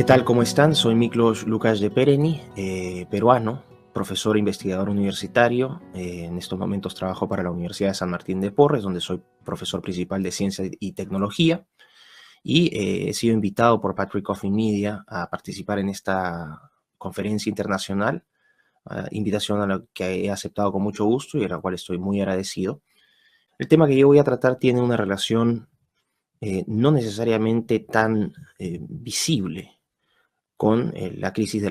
¿Qué tal? ¿Cómo están? Soy Miklos Lucas de Pereni, peruano, profesor e investigador universitario. En estos momentos trabajo para la Universidad de San Martín de Porres, donde soy profesor principal de Ciencia y Tecnología. Y he sido invitado por Patrick Coffin Media a participar en esta conferencia internacional, invitación a la que he aceptado con mucho gusto y a la cual estoy muy agradecido. El tema que yo voy a tratar tiene una relación no necesariamente tan visible con la crisis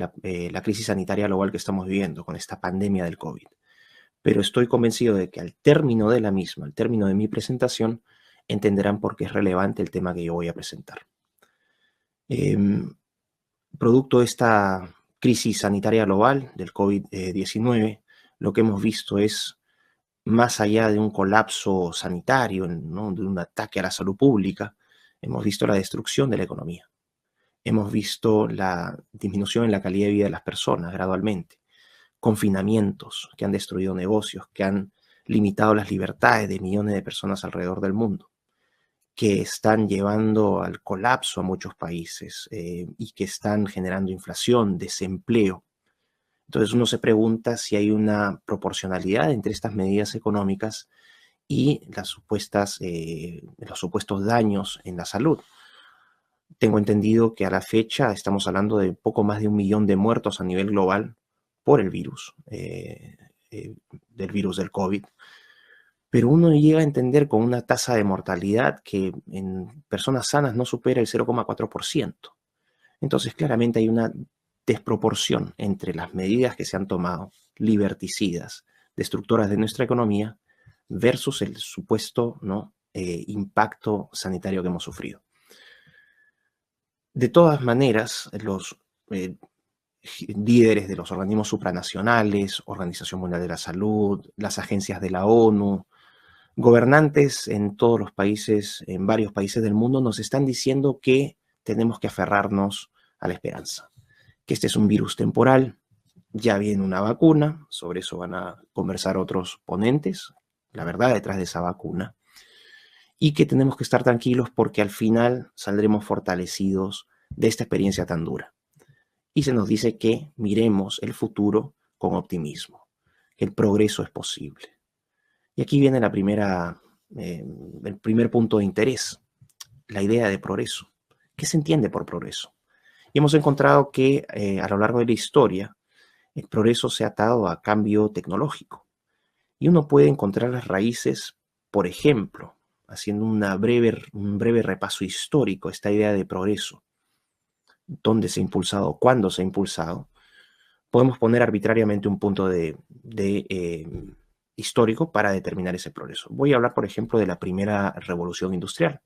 sanitaria global que estamos viviendo, con esta pandemia del COVID. Pero estoy convencido de que al término de la misma, al término de mi presentación, entenderán por qué es relevante el tema que yo voy a presentar. Producto de esta crisis sanitaria global del COVID-19, lo que hemos visto es, más allá de un colapso sanitario, ¿no?, de un ataque a la salud pública, hemos visto la destrucción de la economía. Hemos visto la disminución en la calidad de vida de las personas gradualmente, confinamientos que han destruido negocios, que han limitado las libertades de millones de personas alrededor del mundo, que están llevando al colapso a muchos países y que están generando inflación, desempleo. Entonces uno se pregunta si hay una proporcionalidad entre estas medidas económicas y los supuestos daños en la salud. Tengo entendido que a la fecha estamos hablando de poco más de 1 millón de muertos a nivel global por el virus, del virus del COVID. Pero uno llega a entender con una tasa de mortalidad que en personas sanas no supera el 0,4%. Entonces, claramente hay una desproporción entre las medidas que se han tomado, liberticidas, destructoras de nuestra economía, versus el supuesto, ¿no?, impacto sanitario que hemos sufrido. De todas maneras, los líderes de los organismos supranacionales, Organización Mundial de la Salud, las agencias de la ONU, gobernantes en todos los países, en varios países del mundo, nos están diciendo que tenemos que aferrarnos a la esperanza, que este es un virus temporal, ya viene una vacuna, sobre eso van a conversar otros ponentes, la verdad detrás de esa vacuna, y que tenemos que estar tranquilos porque al final saldremos fortalecidos de esta experiencia tan dura. Y se nos dice que miremos el futuro con optimismo, que el progreso es posible. Y aquí viene el primer punto de interés, la idea de progreso. ¿Qué se entiende por progreso? Y hemos encontrado que a lo largo de la historia el progreso se ha atado a cambio tecnológico. Y uno puede encontrar las raíces, por ejemplo, haciendo un breve repaso histórico, esta idea de progreso, dónde se ha impulsado, cuándo se ha impulsado. Podemos poner arbitrariamente un punto histórico para determinar ese progreso. Voy a hablar, por ejemplo, de la primera revolución industrial.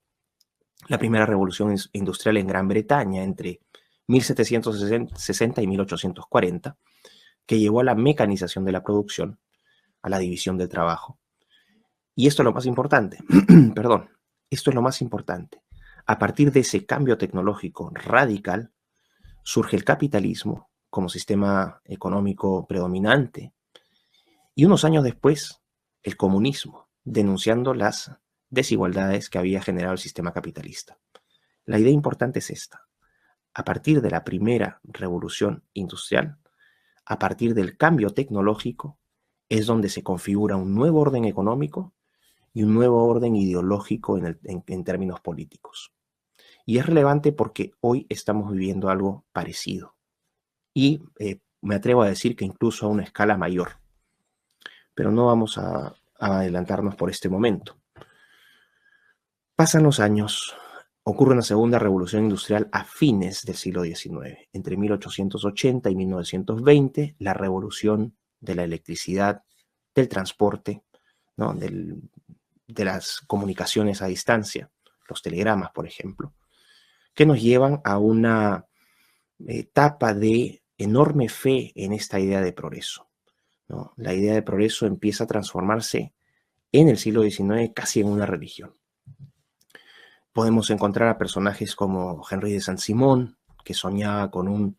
La primera revolución industrial en Gran Bretaña entre 1760 y 1840, que llevó a la mecanización de la producción, a la división del trabajo. Y esto es lo más importante, perdón, esto es lo más importante. A partir de ese cambio tecnológico radical, surge el capitalismo como sistema económico predominante. Y unos años después, el comunismo, denunciando las desigualdades que había generado el sistema capitalista. La idea importante es esta. A partir de la primera revolución industrial, a partir del cambio tecnológico, es donde se configura un nuevo orden económico y un nuevo orden ideológico en términos políticos. Y es relevante porque hoy estamos viviendo algo parecido. Y me atrevo a decir que incluso a una escala mayor. Pero no vamos a adelantarnos por este momento. Pasan los años, ocurre una segunda revolución industrial a fines del siglo XIX. Entre 1880 y 1920, la revolución de la electricidad, del transporte, ¿no?, de las comunicaciones a distancia, los telegramas, por ejemplo, que nos llevan a una etapa de enorme fe en esta idea de progreso, ¿no? La idea de progreso empieza a transformarse en el siglo XIX casi en una religión. Podemos encontrar a personajes como Henry de Saint-Simon, que soñaba con un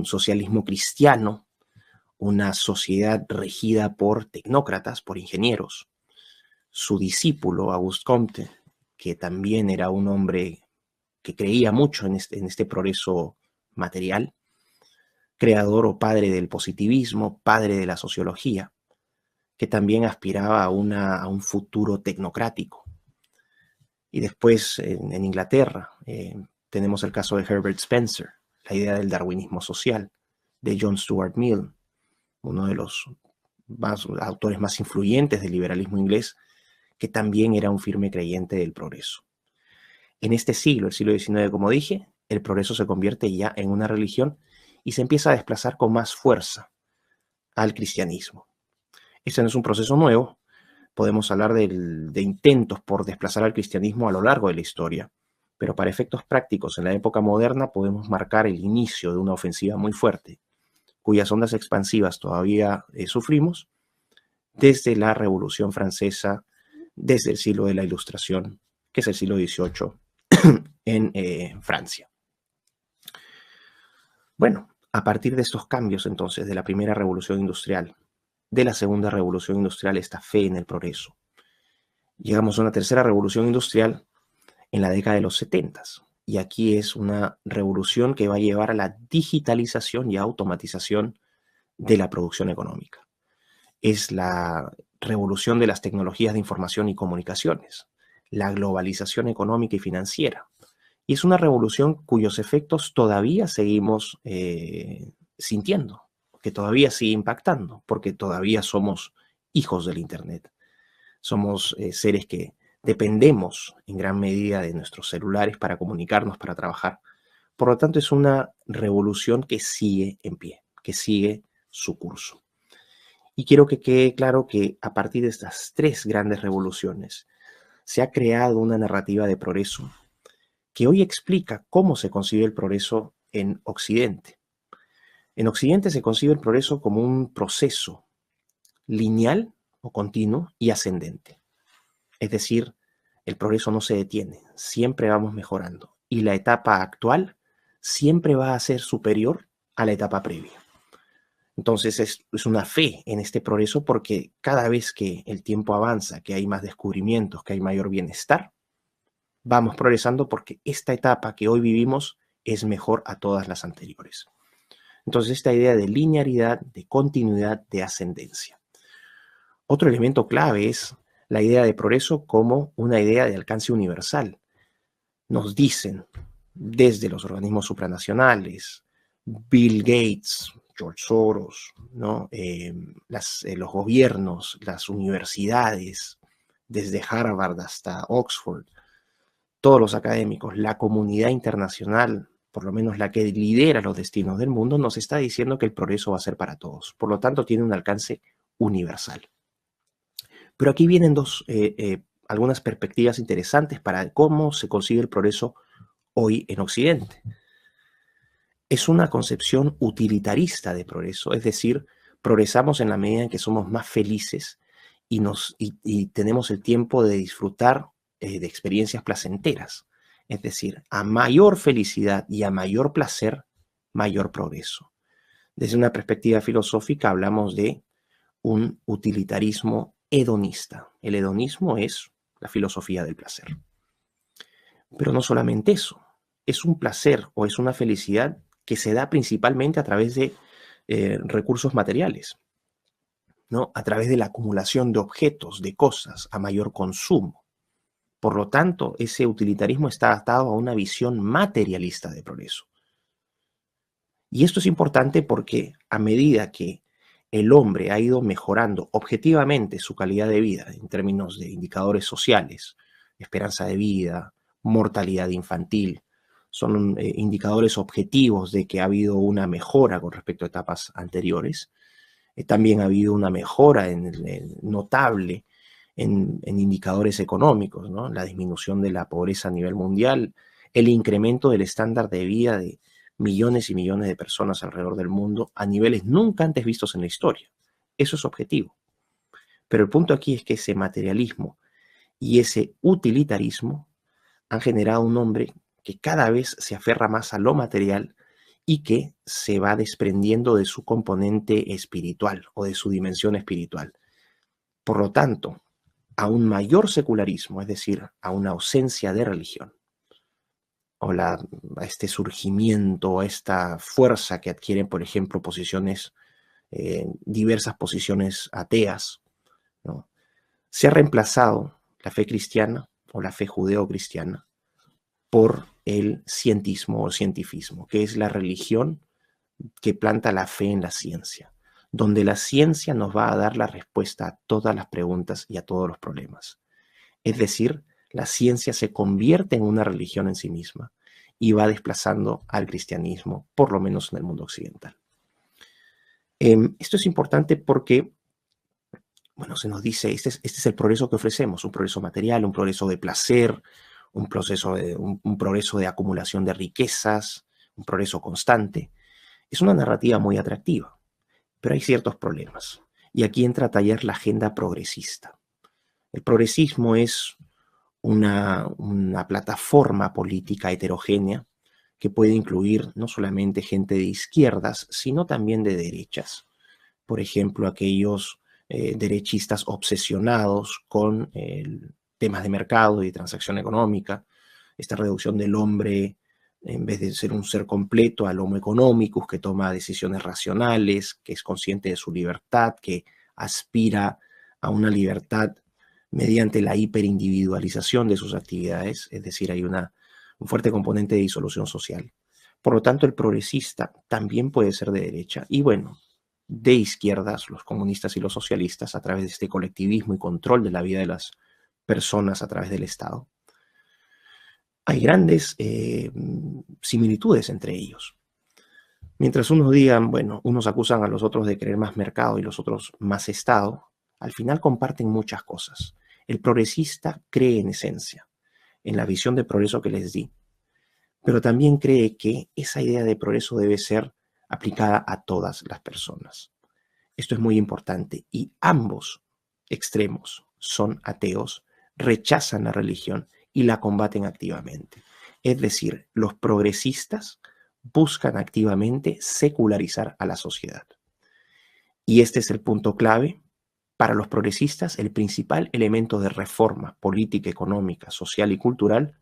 socialismo cristiano, una sociedad regida por tecnócratas, por ingenieros. Su discípulo, Auguste Comte, que también era un hombre que creía mucho en este progreso material, creador o padre del positivismo, padre de la sociología, que también aspiraba a un futuro tecnocrático. Y después en Inglaterra tenemos el caso de Herbert Spencer, la idea del darwinismo social, de John Stuart Mill, uno de los autores más influyentes del liberalismo inglés, que también era un firme creyente del progreso. En este siglo, el siglo XIX, como dije, el progreso se convierte ya en una religión y se empieza a desplazar con más fuerza al cristianismo. Este no es un proceso nuevo. Podemos hablar de intentos por desplazar al cristianismo a lo largo de la historia, pero para efectos prácticos en la época moderna podemos marcar el inicio de una ofensiva muy fuerte, cuyas ondas expansivas todavía sufrimos desde la Revolución Francesa, desde el siglo de la Ilustración, que es el siglo XVIII en Francia. Bueno, a partir de estos cambios entonces de la primera revolución industrial, de la segunda revolución industrial, esta fe en el progreso, llegamos a una tercera revolución industrial en la década de los 70. Y aquí es una revolución que va a llevar a la digitalización y automatización de la producción económica. Es la revolución de las tecnologías de información y comunicaciones, la globalización económica y financiera. Y es una revolución cuyos efectos todavía seguimos sintiendo, que todavía sigue impactando, porque todavía somos hijos del Internet. Somos seres que dependemos en gran medida de nuestros celulares para comunicarnos, para trabajar. Por lo tanto, es una revolución que sigue en pie, que sigue su curso. Y quiero que quede claro que a partir de estas tres grandes revoluciones se ha creado una narrativa de progreso que hoy explica cómo se concibe el progreso en Occidente. En Occidente se concibe el progreso como un proceso lineal o continuo y ascendente. Es decir, el progreso no se detiene, siempre vamos mejorando. Y la etapa actual siempre va a ser superior a la etapa previa. Entonces es una fe en este progreso porque cada vez que el tiempo avanza, que hay más descubrimientos, que hay mayor bienestar, vamos progresando porque esta etapa que hoy vivimos es mejor a todas las anteriores. Entonces esta idea de linearidad, de continuidad, de ascendencia. Otro elemento clave es la idea de progreso como una idea de alcance universal. Nos dicen desde los organismos supranacionales, Bill Gates, George Soros, ¿no? Los gobiernos, las universidades, desde Harvard hasta Oxford, todos los académicos, la comunidad internacional, por lo menos la que lidera los destinos del mundo, nos está diciendo que el progreso va a ser para todos. Por lo tanto, tiene un alcance universal. Pero aquí vienen algunas perspectivas interesantes para cómo se consigue el progreso hoy en Occidente. Es una concepción utilitarista de progreso, es decir, progresamos en la medida en que somos más felices y tenemos el tiempo de disfrutar de experiencias placenteras. Es decir, a mayor felicidad y a mayor placer, mayor progreso. Desde una perspectiva filosófica hablamos de un utilitarismo hedonista. El hedonismo es la filosofía del placer. Pero no solamente eso, es un placer o es una felicidad que se da principalmente a través de recursos materiales, ¿no? A través de la acumulación de objetos, de cosas, a mayor consumo. Por lo tanto, ese utilitarismo está atado a una visión materialista de progreso. Y esto es importante porque a medida que el hombre ha ido mejorando objetivamente su calidad de vida en términos de indicadores sociales, esperanza de vida, mortalidad infantil, son indicadores objetivos de que ha habido una mejora con respecto a etapas anteriores. También ha habido una mejora notable en indicadores económicos, ¿no? La disminución de la pobreza a nivel mundial, el incremento del estándar de vida de millones y millones de personas alrededor del mundo a niveles nunca antes vistos en la historia. Eso es objetivo. Pero el punto aquí es que ese materialismo y ese utilitarismo han generado un hombre que cada vez se aferra más a lo material y que se va desprendiendo de su componente espiritual o de su dimensión espiritual. Por lo tanto, a un mayor secularismo, es decir, a una ausencia de religión, a este surgimiento, a esta fuerza que adquieren, por ejemplo, diversas posiciones ateas, ¿no? Se ha reemplazado la fe cristiana o la fe judeo-cristiana por el cientismo o cientifismo, que es la religión que planta la fe en la ciencia, donde la ciencia nos va a dar la respuesta a todas las preguntas y a todos los problemas. Es decir, la ciencia se convierte en una religión en sí misma y va desplazando al cristianismo, por lo menos en el mundo occidental. Esto es importante porque, bueno, se nos dice, este es el progreso que ofrecemos, un progreso material, un progreso de placer, un progreso de acumulación de riquezas, un progreso constante. Es una narrativa muy atractiva, pero hay ciertos problemas. Y aquí entra a tallar la agenda progresista. El progresismo es una plataforma política heterogénea que puede incluir no solamente gente de izquierdas, sino también de derechas. Por ejemplo, aquellos derechistas obsesionados con temas de mercado y transacción económica, esta reducción del hombre, en vez de ser un ser completo, al homo economicus, que toma decisiones racionales, que es consciente de su libertad, que aspira a una libertad mediante la hiperindividualización de sus actividades, es decir, hay un fuerte componente de disolución social. Por lo tanto, el progresista también puede ser de derecha y, bueno, de izquierdas, los comunistas y los socialistas, a través de este colectivismo y control de la vida de las personas a través del Estado. Hay grandes similitudes entre ellos. Mientras unos digan, bueno, unos acusan a los otros de querer más mercado y los otros más Estado, al final comparten muchas cosas. El progresista cree en esencia, en la visión de progreso que les di, pero también cree que esa idea de progreso debe ser aplicada a todas las personas. Esto es muy importante y ambos extremos son ateos, rechazan la religión y la combaten activamente. Es decir, los progresistas buscan activamente secularizar a la sociedad. Y este es el punto clave. Para los progresistas, el principal elemento de reforma política, económica, social y cultural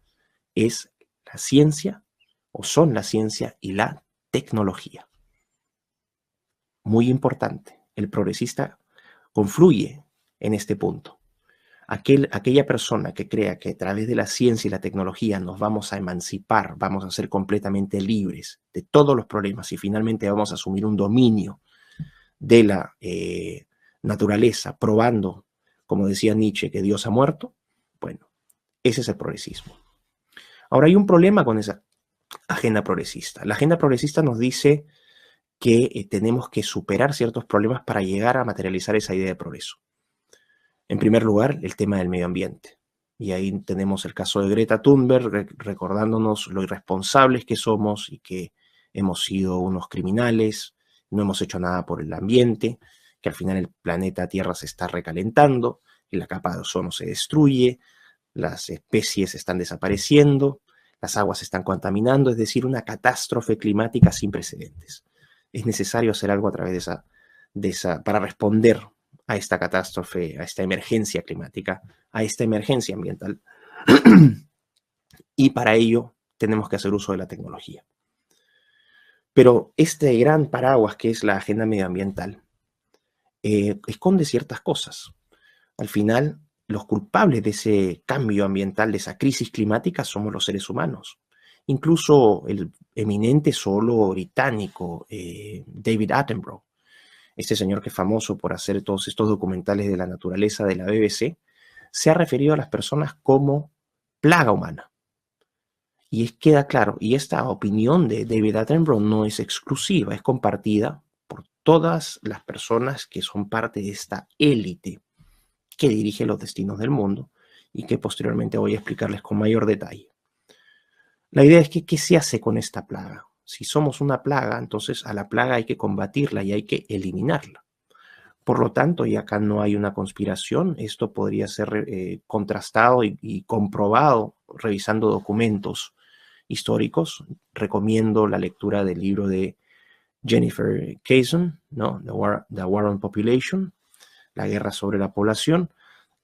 es la ciencia, o son la ciencia y la tecnología. Muy importante, el progresista confluye en este punto. Aquella persona que crea que a través de la ciencia y la tecnología nos vamos a emancipar, vamos a ser completamente libres de todos los problemas y finalmente vamos a asumir un dominio de la naturaleza, probando, como decía Nietzsche, que Dios ha muerto, bueno, ese es el progresismo. Ahora hay un problema con esa agenda progresista. La agenda progresista nos dice que tenemos que superar ciertos problemas para llegar a materializar esa idea de progreso. En primer lugar, el tema del medio ambiente. Y ahí tenemos el caso de Greta Thunberg, recordándonos lo irresponsables que somos y que hemos sido unos criminales, no hemos hecho nada por el ambiente, que al final el planeta Tierra se está recalentando, y la capa de ozono se destruye, las especies están desapareciendo, las aguas se están contaminando, es decir, una catástrofe climática sin precedentes. Es necesario hacer algo a través de esa para responder a esta catástrofe, a esta emergencia climática, a esta emergencia ambiental. Y para ello tenemos que hacer uso de la tecnología. Pero este gran paraguas que es la agenda medioambiental esconde ciertas cosas. Al final, los culpables de ese cambio ambiental, de esa crisis climática, somos los seres humanos. Incluso el eminente zoólogo británico David Attenborough, este señor que es famoso por hacer todos estos documentales de la naturaleza de la BBC, se ha referido a las personas como plaga humana. Y queda claro, y esta opinión de David Attenborough no es exclusiva, es compartida por todas las personas que son parte de esta élite que dirige los destinos del mundo y que posteriormente voy a explicarles con mayor detalle. La idea es que, ¿qué se hace con esta plaga? Si somos una plaga, entonces a la plaga hay que combatirla y hay que eliminarla. Por lo tanto, y acá no hay una conspiración, esto podría ser contrastado y comprobado revisando documentos históricos. Recomiendo la lectura del libro de Jennifer Kaysen, ¿no? The War on Population, la guerra sobre la población,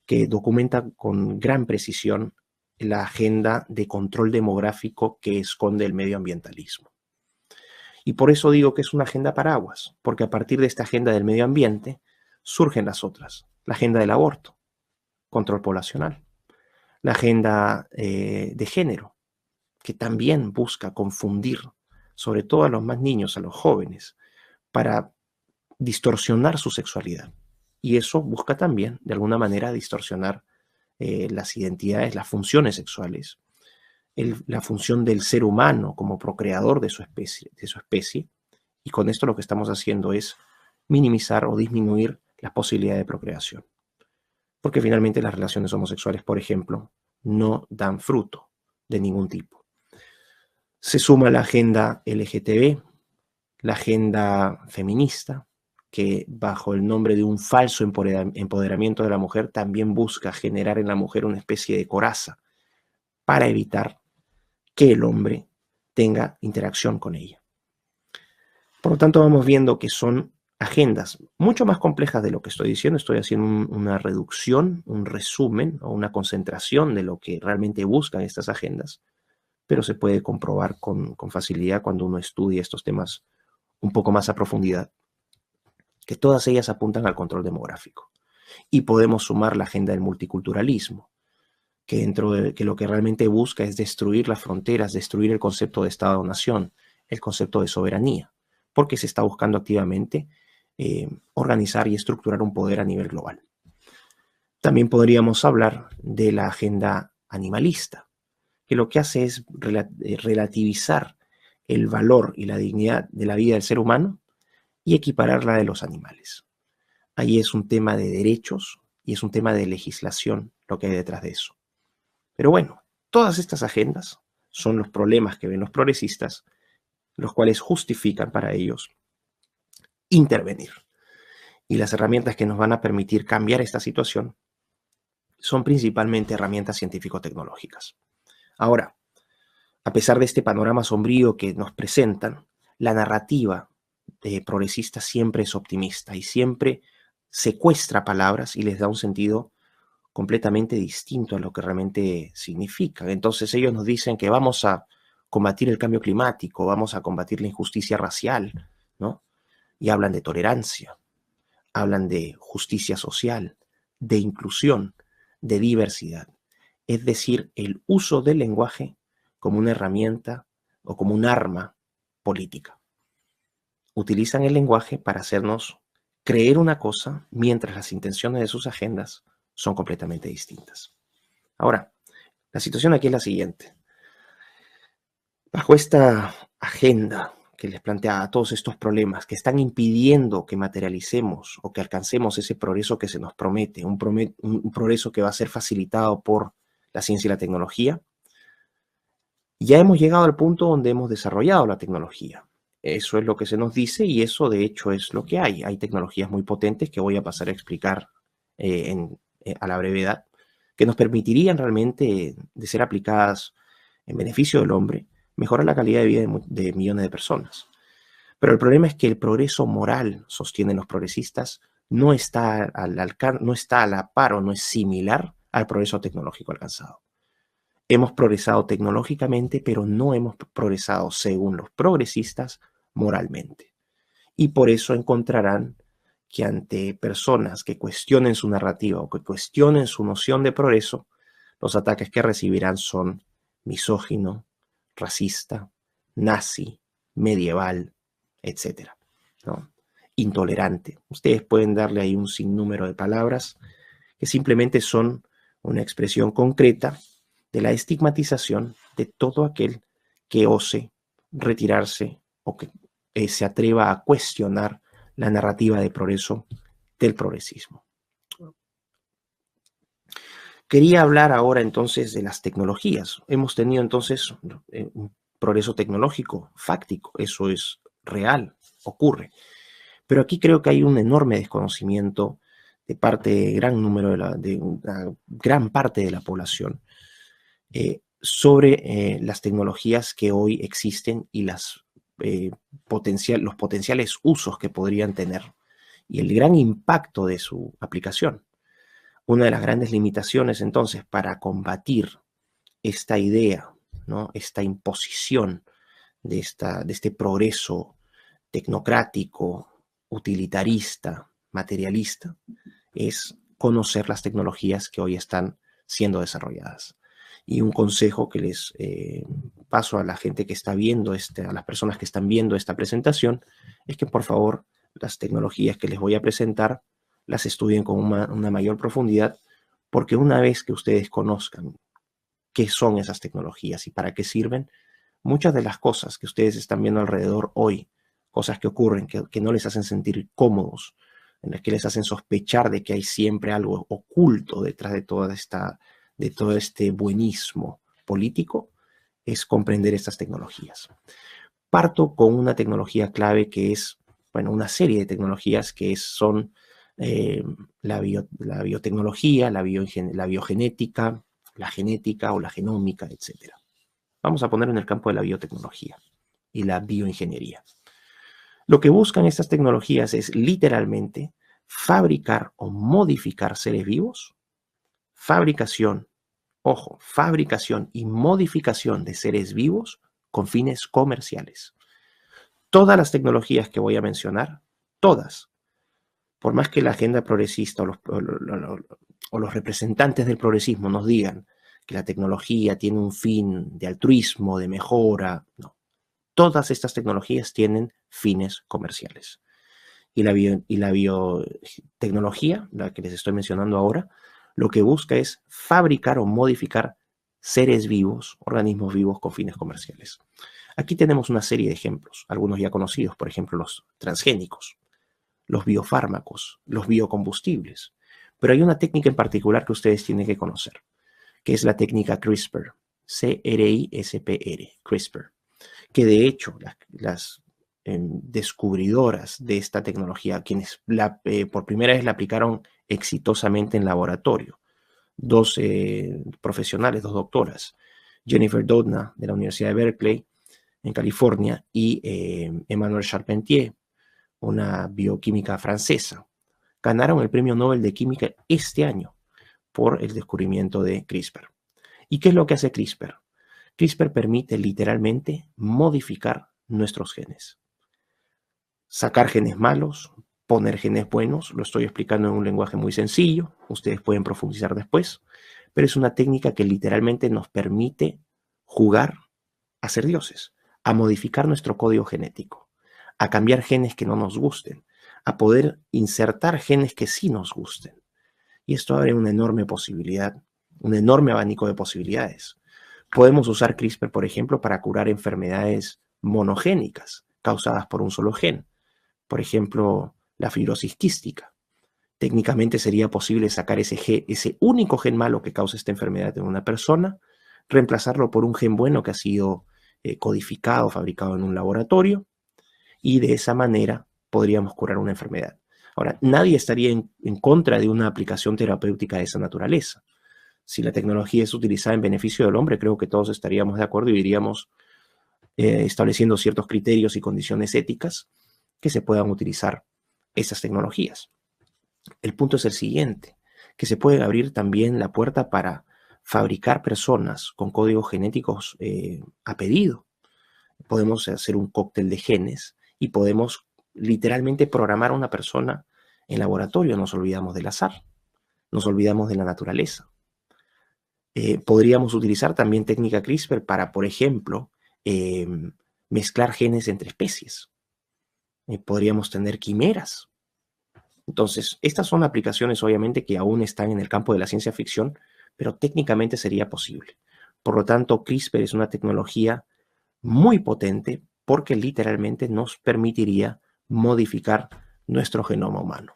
que documenta con gran precisión la agenda de control demográfico que esconde el medioambientalismo. Y por eso digo que es una agenda paraguas, porque a partir de esta agenda del medio ambiente surgen las otras. La agenda del aborto, control poblacional. La agenda de género, que también busca confundir, sobre todo a los más niños, a los jóvenes, para distorsionar su sexualidad. Y eso busca también, de alguna manera, distorsionar las identidades, las funciones sexuales, la función del ser humano como procreador de su especie. Y con esto lo que estamos haciendo es minimizar o disminuir las posibilidades de procreación. Porque finalmente las relaciones homosexuales, por ejemplo, no dan fruto de ningún tipo. Se suma la agenda LGTB, la agenda feminista, que bajo el nombre de un falso empoderamiento de la mujer también busca generar en la mujer una especie de coraza para evitar que el hombre tenga interacción con ella. Por lo tanto, vamos viendo que son agendas mucho más complejas de lo que estoy diciendo. Estoy haciendo una reducción, un resumen o una concentración de lo que realmente buscan estas agendas, pero se puede comprobar con facilidad cuando uno estudia estos temas un poco más a profundidad, que todas ellas apuntan al control demográfico. Y podemos sumar la agenda del multiculturalismo, que lo que realmente busca es destruir las fronteras, destruir el concepto de Estado-nación, el concepto de soberanía, porque se está buscando activamente organizar y estructurar un poder a nivel global. También podríamos hablar de la agenda animalista, que lo que hace es relativizar el valor y la dignidad de la vida del ser humano y equipararla de los animales. Ahí es un tema de derechos y es un tema de legislación lo que hay detrás de eso. Pero bueno, todas estas agendas son los problemas que ven los progresistas, los cuales justifican para ellos intervenir. Y las herramientas que nos van a permitir cambiar esta situación son principalmente herramientas científico-tecnológicas. Ahora, a pesar de este panorama sombrío que nos presentan, la narrativa progresista siempre es optimista y siempre secuestra palabras y les da un sentido completamente distinto a lo que realmente significan. Entonces ellos nos dicen que vamos a combatir el cambio climático, vamos a combatir la injusticia racial, ¿no? Y hablan de tolerancia, hablan de justicia social, de inclusión, de diversidad. Es decir, el uso del lenguaje como una herramienta o como un arma política. Utilizan el lenguaje para hacernos creer una cosa mientras las intenciones de sus agendas son completamente distintas. Ahora, la situación aquí es la siguiente. Bajo esta agenda que les plantea todos estos problemas que están impidiendo que materialicemos o que alcancemos ese progreso que se nos promete, un progreso que va a ser facilitado por la ciencia y la tecnología, ya hemos llegado al punto donde hemos desarrollado la tecnología. Eso es lo que se nos dice y eso de hecho es lo que hay. Hay tecnologías muy potentes que voy a pasar a explicar a la brevedad, que nos permitirían realmente de ser aplicadas en beneficio del hombre, mejorar la calidad de vida de millones de personas. Pero el problema es que el progreso moral, sostienen los progresistas, no está a la par o no es similar al progreso tecnológico alcanzado. Hemos progresado tecnológicamente, pero no hemos progresado, según los progresistas, moralmente. Y por eso encontrarán que ante personas que cuestionen su narrativa o que cuestionen su noción de progreso, los ataques que recibirán son misógino, racista, nazi, medieval, etc., ¿no? Intolerante. Ustedes pueden darle ahí un sinnúmero de palabras que simplemente son una expresión concreta de la estigmatización de todo aquel que ose retirarse o que se atreva a cuestionar la narrativa de progreso del progresismo. Quería hablar ahora entonces de las tecnologías. Hemos tenido entonces un progreso tecnológico fáctico, eso es real, ocurre. Pero aquí creo que hay un enorme desconocimiento de parte de de una gran parte de la población sobre las tecnologías que hoy existen y los potenciales usos que podrían tener y el gran impacto de su aplicación. Una de las grandes limitaciones entonces para combatir esta idea, ¿no? Esta imposición de este progreso tecnocrático, utilitarista, materialista, es conocer las tecnologías que hoy están siendo desarrolladas. Y un consejo que les paso a la gente que está viendo, a las personas que están viendo esta presentación, es que por favor las tecnologías que les voy a presentar las estudien con una mayor profundidad, porque una vez que ustedes conozcan qué son esas tecnologías y para qué sirven, muchas de las cosas que ustedes están viendo alrededor hoy, cosas que ocurren, que no les hacen sentir cómodos, en las que les hacen sospechar de que hay siempre algo oculto detrás de de todo este buenismo político, es comprender estas tecnologías. Parto con una tecnología clave que es, bueno, una serie de tecnologías que son la biotecnología, la biogenética, la genética o la genómica, etc. Vamos a poner en el campo de la biotecnología y la bioingeniería. Lo que buscan estas tecnologías es literalmente fabricar o modificar seres vivos, fabricación, ojo, fabricación y modificación de seres vivos con fines comerciales. Todas las tecnologías que voy a mencionar, todas, por más que la agenda progresista o los representantes del progresismo nos digan que la tecnología tiene un fin de altruismo, de mejora, no. Todas estas tecnologías tienen fines comerciales. Y la biotecnología, la que les estoy mencionando ahora, lo que busca es fabricar o modificar seres vivos, organismos vivos con fines comerciales. Aquí tenemos una serie de ejemplos, algunos ya conocidos, por ejemplo, los transgénicos, los biofármacos, los biocombustibles. Pero hay una técnica en particular que ustedes tienen que conocer, que es la técnica CRISPR, C-R-I-S-P-R, CRISPR, que de hecho las descubridoras de esta tecnología, quienes por primera vez la aplicaron exitosamente en laboratorio, dos profesionales, dos doctoras, Jennifer Doudna de la Universidad de Berkeley en California y Emmanuelle Charpentier, una bioquímica francesa, ganaron el Premio Nobel de Química este año por el descubrimiento de CRISPR. ¿Y qué es lo que hace CRISPR? CRISPR permite literalmente modificar nuestros genes. Sacar genes malos, poner genes buenos, lo estoy explicando en un lenguaje muy sencillo, ustedes pueden profundizar después, pero es una técnica que literalmente nos permite jugar a ser dioses, a modificar nuestro código genético, a cambiar genes que no nos gusten, a poder insertar genes que sí nos gusten. Y esto abre una enorme posibilidad, un enorme abanico de posibilidades. Podemos usar CRISPR, por ejemplo, para curar enfermedades monogénicas causadas por un solo gen. Por ejemplo, la fibrosis quística. Técnicamente sería posible sacar ese único gen malo que causa esta enfermedad en una persona, reemplazarlo por un gen bueno que ha sido codificado, fabricado en un laboratorio, y de esa manera podríamos curar una enfermedad. Ahora, nadie estaría en contra de una aplicación terapéutica de esa naturaleza. Si la tecnología es utilizada en beneficio del hombre, creo que todos estaríamos de acuerdo y iríamos estableciendo ciertos criterios y condiciones éticas que se puedan utilizar esas tecnologías. El punto es el siguiente, que se puede abrir también la puerta para fabricar personas con códigos genéticos a pedido. Podemos hacer un cóctel de genes y podemos literalmente programar a una persona en laboratorio. Nos olvidamos del azar, nos olvidamos de la naturaleza. Podríamos utilizar también técnica CRISPR para, por ejemplo, mezclar genes entre especies. Podríamos tener quimeras. Entonces, estas son aplicaciones obviamente que aún están en el campo de la ciencia ficción, pero técnicamente sería posible. Por lo tanto, CRISPR es una tecnología muy potente porque literalmente nos permitiría modificar nuestro genoma humano.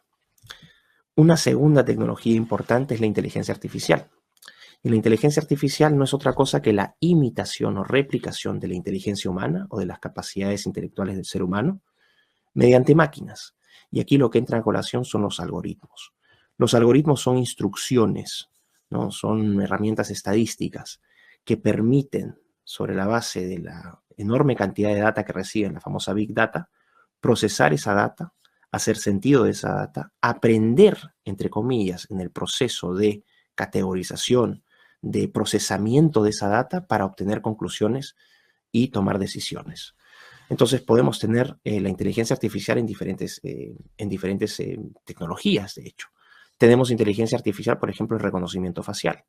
Una segunda tecnología importante es la inteligencia artificial. Y la inteligencia artificial no es otra cosa que la imitación o replicación de la inteligencia humana o de las capacidades intelectuales del ser humano mediante máquinas. Y aquí lo que entra a colación son los algoritmos. Los algoritmos son instrucciones, ¿no? Son herramientas estadísticas que permiten, sobre la base de la enorme cantidad de data que reciben, la famosa Big Data, procesar esa data, hacer sentido de esa data, aprender, entre comillas, en el proceso de categorización, de procesamiento de esa data para obtener conclusiones y tomar decisiones. Entonces podemos tener la inteligencia artificial en diferentes tecnologías, de hecho. Tenemos inteligencia artificial, por ejemplo, en reconocimiento facial.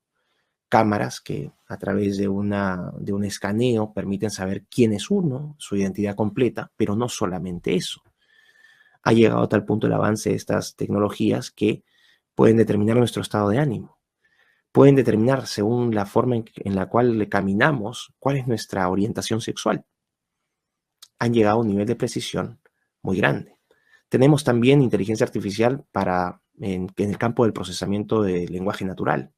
Cámaras que a través de un escaneo permiten saber quién es uno, su identidad completa, pero no solamente eso. Ha llegado a tal punto el avance de estas tecnologías que pueden determinar nuestro estado de ánimo. Pueden determinar, según la forma en la cual caminamos, cuál es nuestra orientación sexual. Han llegado a un nivel de precisión muy grande. Tenemos también inteligencia artificial en el campo del procesamiento de lenguaje natural.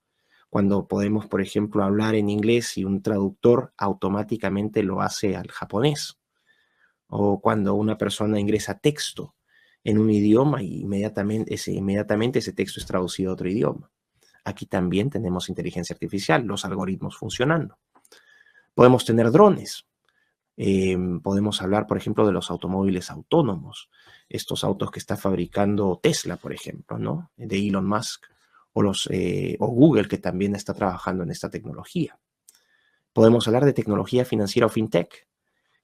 Cuando podemos, por ejemplo, hablar en inglés y un traductor automáticamente lo hace al japonés. O cuando una persona ingresa texto en un idioma y inmediatamente ese texto es traducido a otro idioma. Aquí también tenemos inteligencia artificial, los algoritmos funcionando. Podemos tener drones. Podemos hablar, por ejemplo, de los automóviles autónomos, estos autos que está fabricando Tesla, por ejemplo, ¿no? De Elon Musk, o Google, que también está trabajando en esta tecnología. Podemos hablar de tecnología financiera o fintech,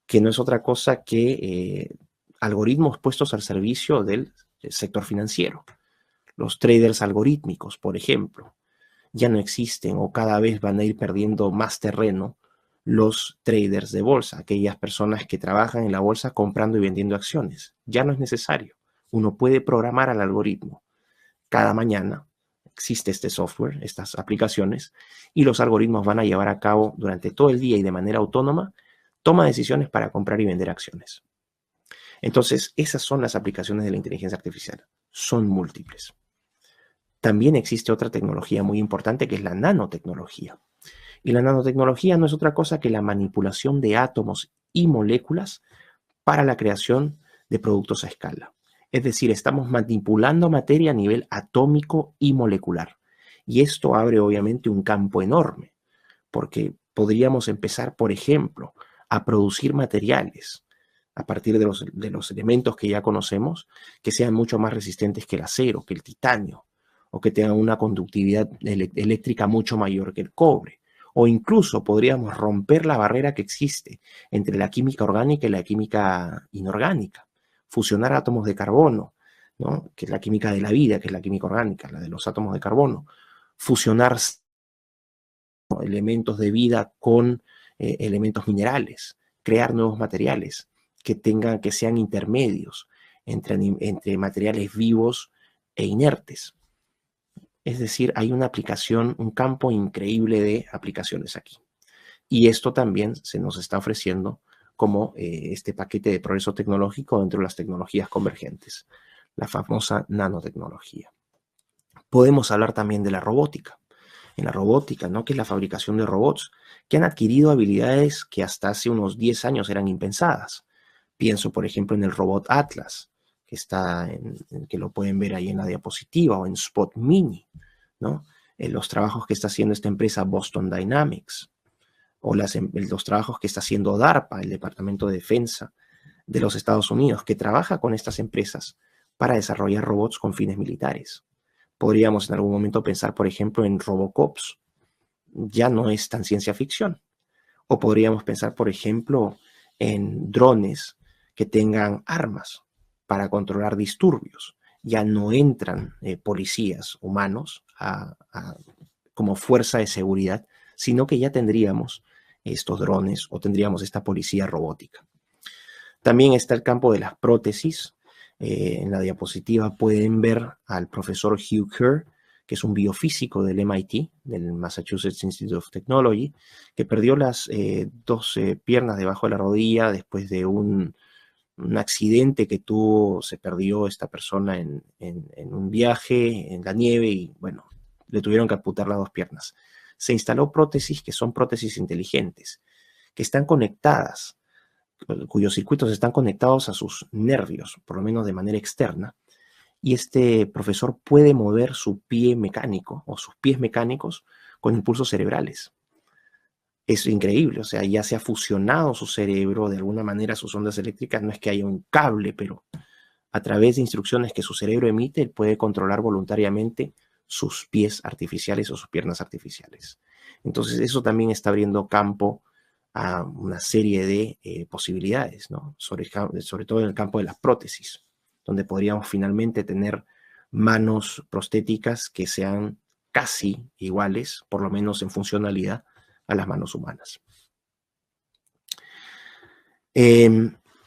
que no es otra cosa que algoritmos puestos al servicio del sector financiero. Los traders algorítmicos, por ejemplo, ya no existen o cada vez van a ir perdiendo más terreno los traders de bolsa, aquellas personas que trabajan en la bolsa comprando y vendiendo acciones. Ya no es necesario. Uno puede programar al algoritmo. Cada mañana existe este software, estas aplicaciones, y los algoritmos van a llevar a cabo durante todo el día y de manera autónoma, toma decisiones para comprar y vender acciones. Entonces, esas son las aplicaciones de la inteligencia artificial. Son múltiples. También existe otra tecnología muy importante que es la nanotecnología. Y la nanotecnología no es otra cosa que la manipulación de átomos y moléculas para la creación de productos a escala. Es decir, estamos manipulando materia a nivel atómico y molecular. Y esto abre obviamente un campo enorme, porque podríamos empezar, por ejemplo, a producir materiales a partir de los elementos que ya conocemos, que sean mucho más resistentes que el acero, que el titanio, o que tengan una conductividad eléctrica mucho mayor que el cobre. O incluso podríamos romper la barrera que existe entre la química orgánica y la química inorgánica. Fusionar átomos de carbono, ¿no? Que es la química de la vida, que es la química orgánica, la de los átomos de carbono. Fusionar elementos de vida con elementos minerales. Crear nuevos materiales que sean intermedios entre materiales vivos e inertes. Es decir, hay una aplicación, un campo increíble de aplicaciones aquí. Y esto también se nos está ofreciendo como este paquete de progreso tecnológico dentro de las tecnologías convergentes, la famosa nanotecnología. Podemos hablar también de la robótica. En la robótica, ¿no? Que es la fabricación de robots que han adquirido habilidades que hasta hace unos 10 años eran impensadas. Pienso, por ejemplo, en el robot Atlas, que lo pueden ver ahí en la diapositiva, o en Spot Mini, ¿no? Los trabajos que está haciendo esta empresa Boston Dynamics, o los trabajos que está haciendo DARPA, el Departamento de Defensa de los Estados Unidos, que trabaja con estas empresas para desarrollar robots con fines militares. Podríamos en algún momento pensar, por ejemplo, en Robocops. Ya no es tan ciencia ficción. O podríamos pensar, por ejemplo, en drones que tengan armas para controlar disturbios. Ya no entran policías humanos como fuerza de seguridad, sino que ya tendríamos estos drones o tendríamos esta policía robótica. También está el campo de las prótesis. En la diapositiva pueden ver al profesor Hugh Kerr, que es un biofísico del MIT, del Massachusetts Institute of Technology, que perdió las dos piernas debajo de la rodilla después de un accidente que tuvo. Se perdió esta persona en un viaje en la nieve y, bueno, le tuvieron que amputar las dos piernas. Se instaló prótesis que son prótesis inteligentes, que están conectadas, cuyos circuitos están conectados a sus nervios, por lo menos de manera externa, y este profesor puede mover su pie mecánico o sus pies mecánicos con impulsos cerebrales. Es increíble, o sea, ya se ha fusionado su cerebro de alguna manera, sus ondas eléctricas. No es que haya un cable, pero a través de instrucciones que su cerebro emite, él puede controlar voluntariamente sus pies artificiales o sus piernas artificiales. Entonces, eso también está abriendo campo a una serie de posibilidades, ¿no? Sobre todo en el campo de las prótesis, donde podríamos finalmente tener manos prostéticas que sean casi iguales, por lo menos en funcionalidad, a las manos humanas.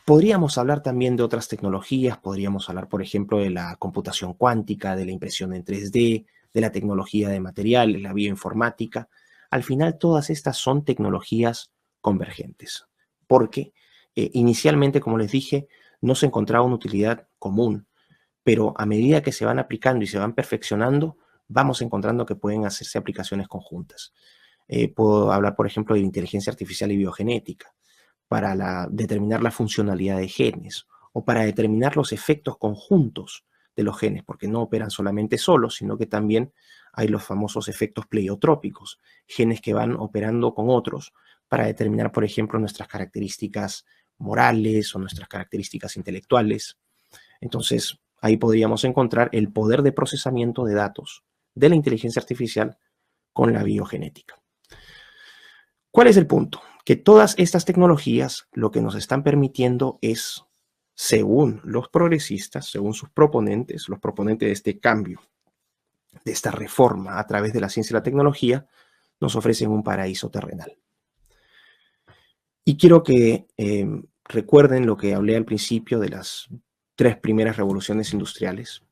Podríamos hablar también de otras tecnologías, podríamos hablar, por ejemplo, de la computación cuántica, de la impresión en 3D, de la tecnología de materiales, la bioinformática. Al final, todas estas son tecnologías convergentes, porque inicialmente, como les dije, no se encontraba una utilidad común, pero a medida que se van aplicando y se van perfeccionando, vamos encontrando que pueden hacerse aplicaciones conjuntas. Puedo hablar, por ejemplo, de inteligencia artificial y biogenética para determinar la funcionalidad de genes o para determinar los efectos conjuntos de los genes, porque no operan solamente solos, sino que también hay los famosos efectos pleiotrópicos, genes que van operando con otros para determinar, por ejemplo, nuestras características morales o nuestras características intelectuales. Entonces, ahí podríamos encontrar el poder de procesamiento de datos de la inteligencia artificial con la biogenética. ¿Cuál es el punto? Que todas estas tecnologías lo que nos están permitiendo es, según los progresistas, según sus proponentes, los proponentes de este cambio, de esta reforma a través de la ciencia y la tecnología, nos ofrecen un paraíso terrenal. Y quiero que recuerden lo que hablé al principio de las 3 primeras revoluciones industriales.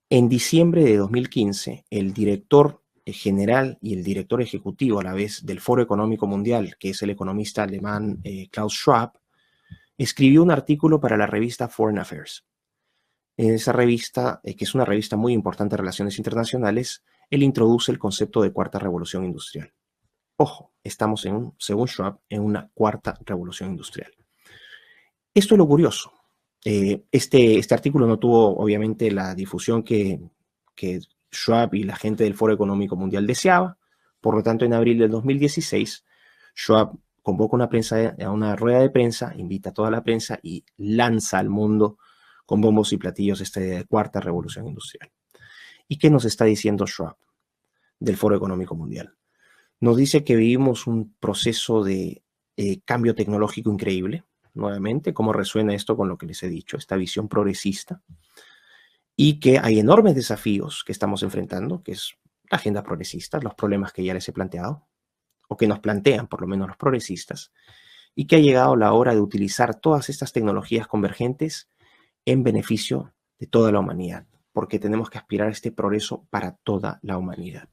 En diciembre de 2015, el director general y el director ejecutivo a la vez del Foro Económico Mundial, que es el economista alemán Klaus Schwab, escribió un artículo para la revista Foreign Affairs. En esa revista, que es una revista muy importante de relaciones internacionales, él introduce el concepto de cuarta revolución industrial. Ojo, estamos, según Schwab, en una cuarta revolución industrial. Esto es lo curioso. Este artículo no tuvo, obviamente, la difusión que Schwab y la gente del Foro Económico Mundial deseaba. Por lo tanto, en abril del 2016, Schwab convoca a una rueda de prensa, invita a toda la prensa y lanza al mundo con bombos y platillos esta idea de cuarta revolución industrial. ¿Y qué nos está diciendo Schwab del Foro Económico Mundial? Nos dice que vivimos un proceso de cambio tecnológico increíble. Nuevamente, cómo resuena esto con lo que les he dicho, esta visión progresista, y que hay enormes desafíos que estamos enfrentando, que es la agenda progresista, los problemas que ya les he planteado, o que nos plantean por lo menos los progresistas, y que ha llegado la hora de utilizar todas estas tecnologías convergentes en beneficio de toda la humanidad, porque tenemos que aspirar a este progreso para toda la humanidad.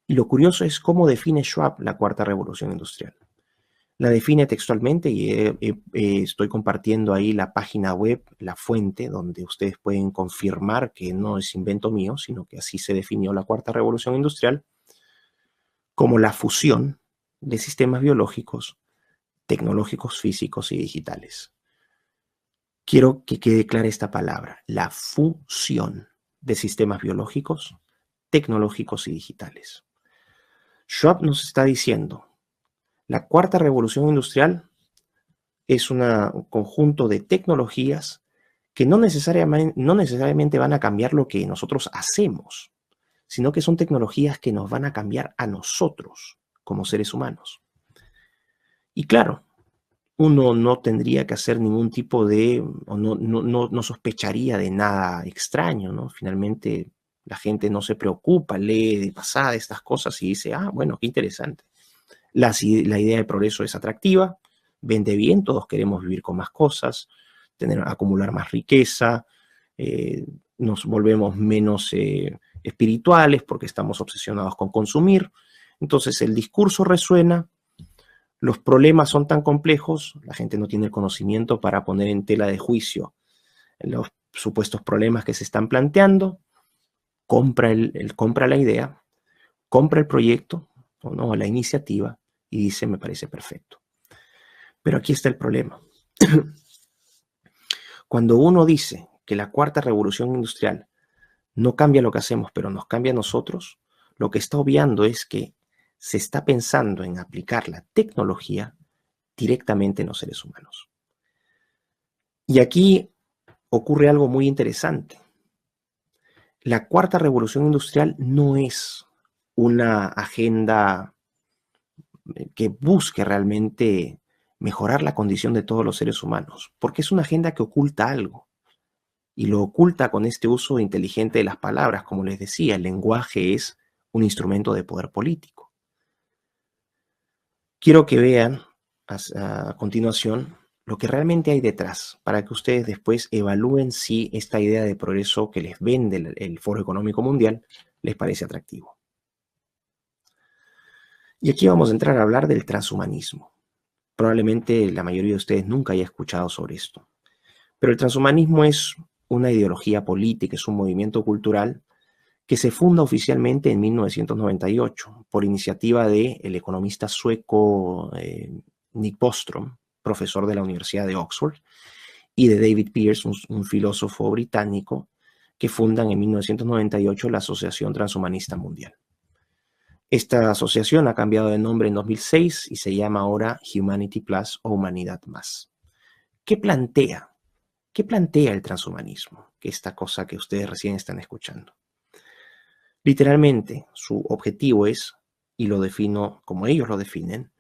Y lo curioso es cómo define Schwab la cuarta revolución industrial. La define textualmente y estoy compartiendo ahí la página web, la fuente, donde ustedes pueden confirmar que no es invento mío, sino que así se definió la cuarta revolución industrial, como la fusión de sistemas biológicos, tecnológicos, físicos y digitales. Quiero que quede clara esta palabra, la fusión de sistemas biológicos, tecnológicos y digitales. Schwab nos está diciendo, la cuarta revolución industrial es un conjunto de tecnologías que no necesariamente van a cambiar lo que nosotros hacemos, sino que son tecnologías que nos van a cambiar a nosotros como seres humanos. Y claro, uno no tendría que hacer ningún tipo de, o no sospecharía de nada extraño, ¿no? Finalmente la gente no se preocupa, lee de pasada estas cosas y dice, bueno, qué interesante. La idea de progreso es atractiva, vende bien, todos queremos vivir con más cosas, acumular más riqueza, nos volvemos menos espirituales porque estamos obsesionados con consumir. Entonces el discurso resuena, los problemas son tan complejos, la gente no tiene el conocimiento para poner en tela de juicio los supuestos problemas que se están planteando, compra la idea, compra el proyecto o no, la iniciativa y dice, me parece perfecto. Pero aquí está el problema. Cuando uno dice que la cuarta revolución industrial no cambia lo que hacemos, pero nos cambia a nosotros, lo que está obviando es que se está pensando en aplicar la tecnología directamente en los seres humanos. Y aquí ocurre algo muy interesante. La cuarta revolución industrial no es una agenda que busque realmente mejorar la condición de todos los seres humanos, porque es una agenda que oculta algo y lo oculta con este uso inteligente de las palabras. Como les decía, el lenguaje es un instrumento de poder político. Quiero que vean a continuación lo que realmente hay detrás, para que ustedes después evalúen si esta idea de progreso que les vende el Foro Económico Mundial les parece atractivo. Y aquí vamos a entrar a hablar del transhumanismo. Probablemente la mayoría de ustedes nunca haya escuchado sobre esto, pero el transhumanismo es una ideología política, es un movimiento cultural que se funda oficialmente en 1998 por iniciativa del economista sueco Nick Bostrom, profesor de la Universidad de Oxford, y de David Pearce, un filósofo británico, que fundan en 1998 la Asociación Transhumanista Mundial. Esta asociación ha cambiado de nombre en 2006 y se llama ahora Humanity Plus o Humanidad Más. ¿Qué plantea? ¿Qué plantea el transhumanismo? Que esta cosa que ustedes recién están escuchando. Literalmente, su objetivo es, y lo defino como ellos lo definen,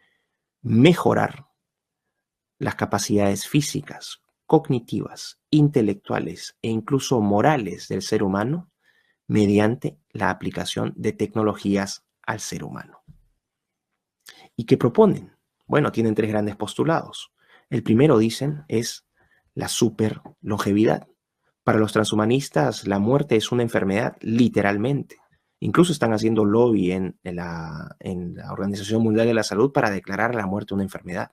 mejorar las capacidades físicas, cognitivas, intelectuales e incluso morales del ser humano mediante la aplicación de tecnologías al ser humano. ¿Y qué proponen? Bueno, tienen tres grandes postulados. El primero, dicen, es la superlongevidad. Para los transhumanistas, la muerte es una enfermedad, literalmente. Incluso están haciendo lobby en la Organización Mundial de la Salud para declarar la muerte una enfermedad.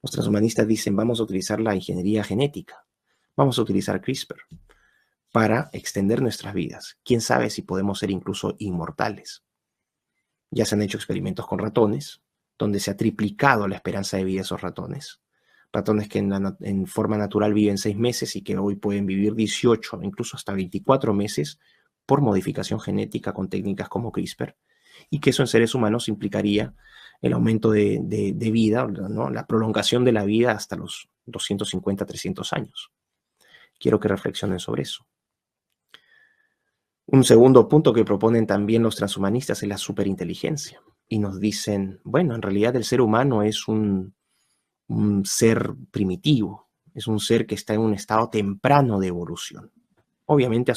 Los transhumanistas dicen, vamos a utilizar la ingeniería genética, vamos a utilizar CRISPR para extender nuestras vidas. ¿Quién sabe si podemos ser incluso inmortales? Ya se han hecho experimentos con ratones, donde se ha triplicado la esperanza de vida de esos ratones. Ratones que en forma natural viven 6 meses y que hoy pueden vivir 18, incluso hasta 24 meses por modificación genética con técnicas como CRISPR, y que eso en seres humanos implicaría el aumento de vida, ¿no? La prolongación de la vida hasta los 250, 300 años. Quiero que reflexionen sobre eso. Un segundo punto que proponen también los transhumanistas es la superinteligencia. Y nos dicen, bueno, en realidad el ser humano es un ser primitivo, es un ser que está en un estado temprano de evolución. Obviamente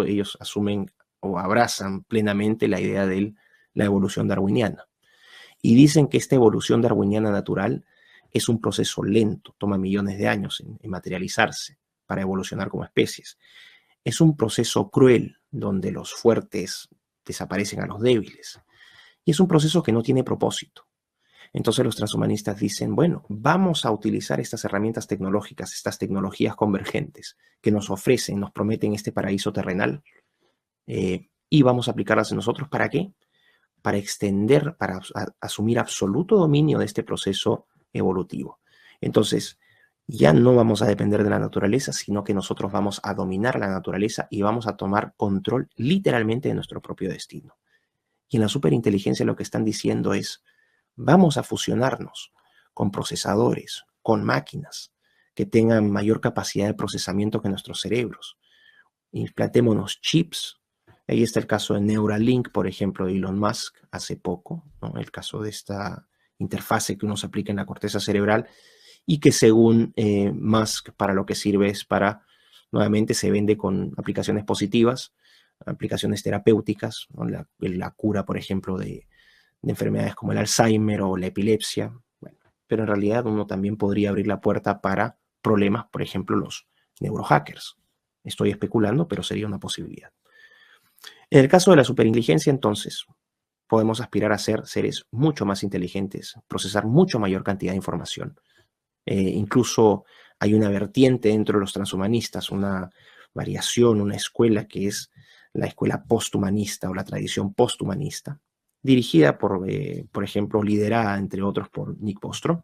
ellos asumen o abrazan plenamente la idea de la evolución darwiniana. Y dicen que esta evolución darwiniana natural es un proceso lento, toma millones de años en materializarse para evolucionar como especies. Es un proceso cruel donde los fuertes desaparecen a los débiles. Y es un proceso que no tiene propósito. Entonces los transhumanistas dicen, bueno, vamos a utilizar estas herramientas tecnológicas, estas tecnologías convergentes que nos ofrecen, nos prometen este paraíso terrenal, y vamos a aplicarlas en nosotros. ¿Para qué? Para extender, para asumir absoluto dominio de este proceso evolutivo. Entonces, ya no vamos a depender de la naturaleza, sino que nosotros vamos a dominar la naturaleza y vamos a tomar control literalmente de nuestro propio destino. Y en la superinteligencia lo que están diciendo es, vamos a fusionarnos con procesadores, con máquinas que tengan mayor capacidad de procesamiento que nuestros cerebros. Implantémonos chips. Ahí está el caso de Neuralink, por ejemplo, de Elon Musk hace poco, ¿no? El caso de esta interfase que uno se aplica en la corteza cerebral y que según Musk para lo que sirve es para, nuevamente se vende con aplicaciones positivas, aplicaciones terapéuticas, ¿no? La cura, por ejemplo, de enfermedades como el Alzheimer o la epilepsia. Bueno, pero en realidad uno también podría abrir la puerta para problemas, por ejemplo, los neurohackers. Estoy especulando, pero sería una posibilidad. En el caso de la superinteligencia, entonces, podemos aspirar a ser seres mucho más inteligentes, procesar mucho mayor cantidad de información. Incluso hay una vertiente dentro de los transhumanistas, una variación, una escuela que es la escuela posthumanista o la tradición posthumanista, dirigida por ejemplo, liderada, entre otros, por Nick Bostrom,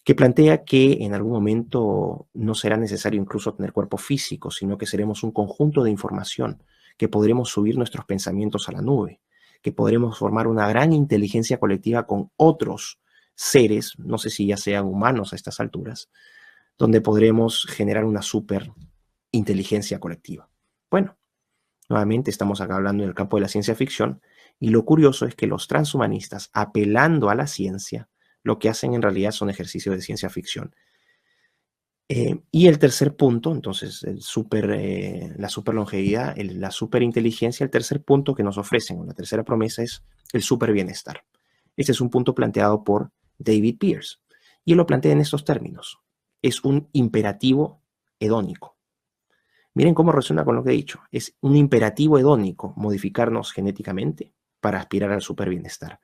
que plantea que en algún momento no será necesario incluso tener cuerpo físico, sino que seremos un conjunto de información, que podremos subir nuestros pensamientos a la nube, que podremos formar una gran inteligencia colectiva con otros seres, no sé si ya sean humanos a estas alturas, donde podremos generar una super inteligencia colectiva. Bueno, Nuevamente estamos acá hablando del campo de la ciencia ficción, y lo curioso es que los transhumanistas, apelando a la ciencia, lo que hacen en realidad son ejercicios de ciencia ficción. Y el tercer punto, entonces, la superlongevidad, la superinteligencia, el tercer punto que nos ofrecen, o la tercera promesa, es el superbienestar. Este es un punto planteado por David Pearce, y él lo plantea en estos términos. Es un imperativo hedónico. Miren cómo resuena con lo que he dicho. Es un imperativo hedónico modificarnos genéticamente para aspirar al superbienestar.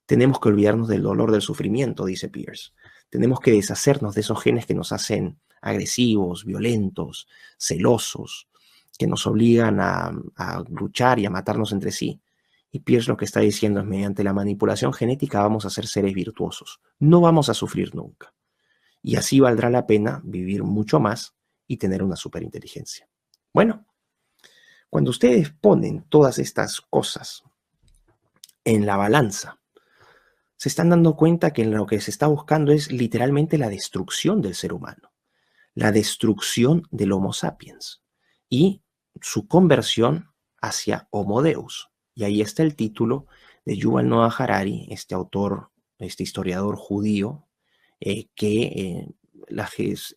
Tenemos que olvidarnos del dolor del sufrimiento, dice Pearce. Tenemos que deshacernos de esos genes que nos hacen agresivos, violentos, celosos, que nos obligan a luchar y a matarnos entre sí. Y Pearce lo que está diciendo es, mediante la manipulación genética vamos a ser seres virtuosos. No vamos a sufrir nunca. Y así valdrá la pena vivir mucho más y tener una superinteligencia. Bueno, cuando ustedes ponen todas estas cosas en la balanza, se están dando cuenta que lo que se está buscando es literalmente la destrucción del ser humano, la destrucción del Homo sapiens y su conversión hacia Homo Deus. Y ahí está el título de Yuval Noah Harari, este autor, este historiador judío, que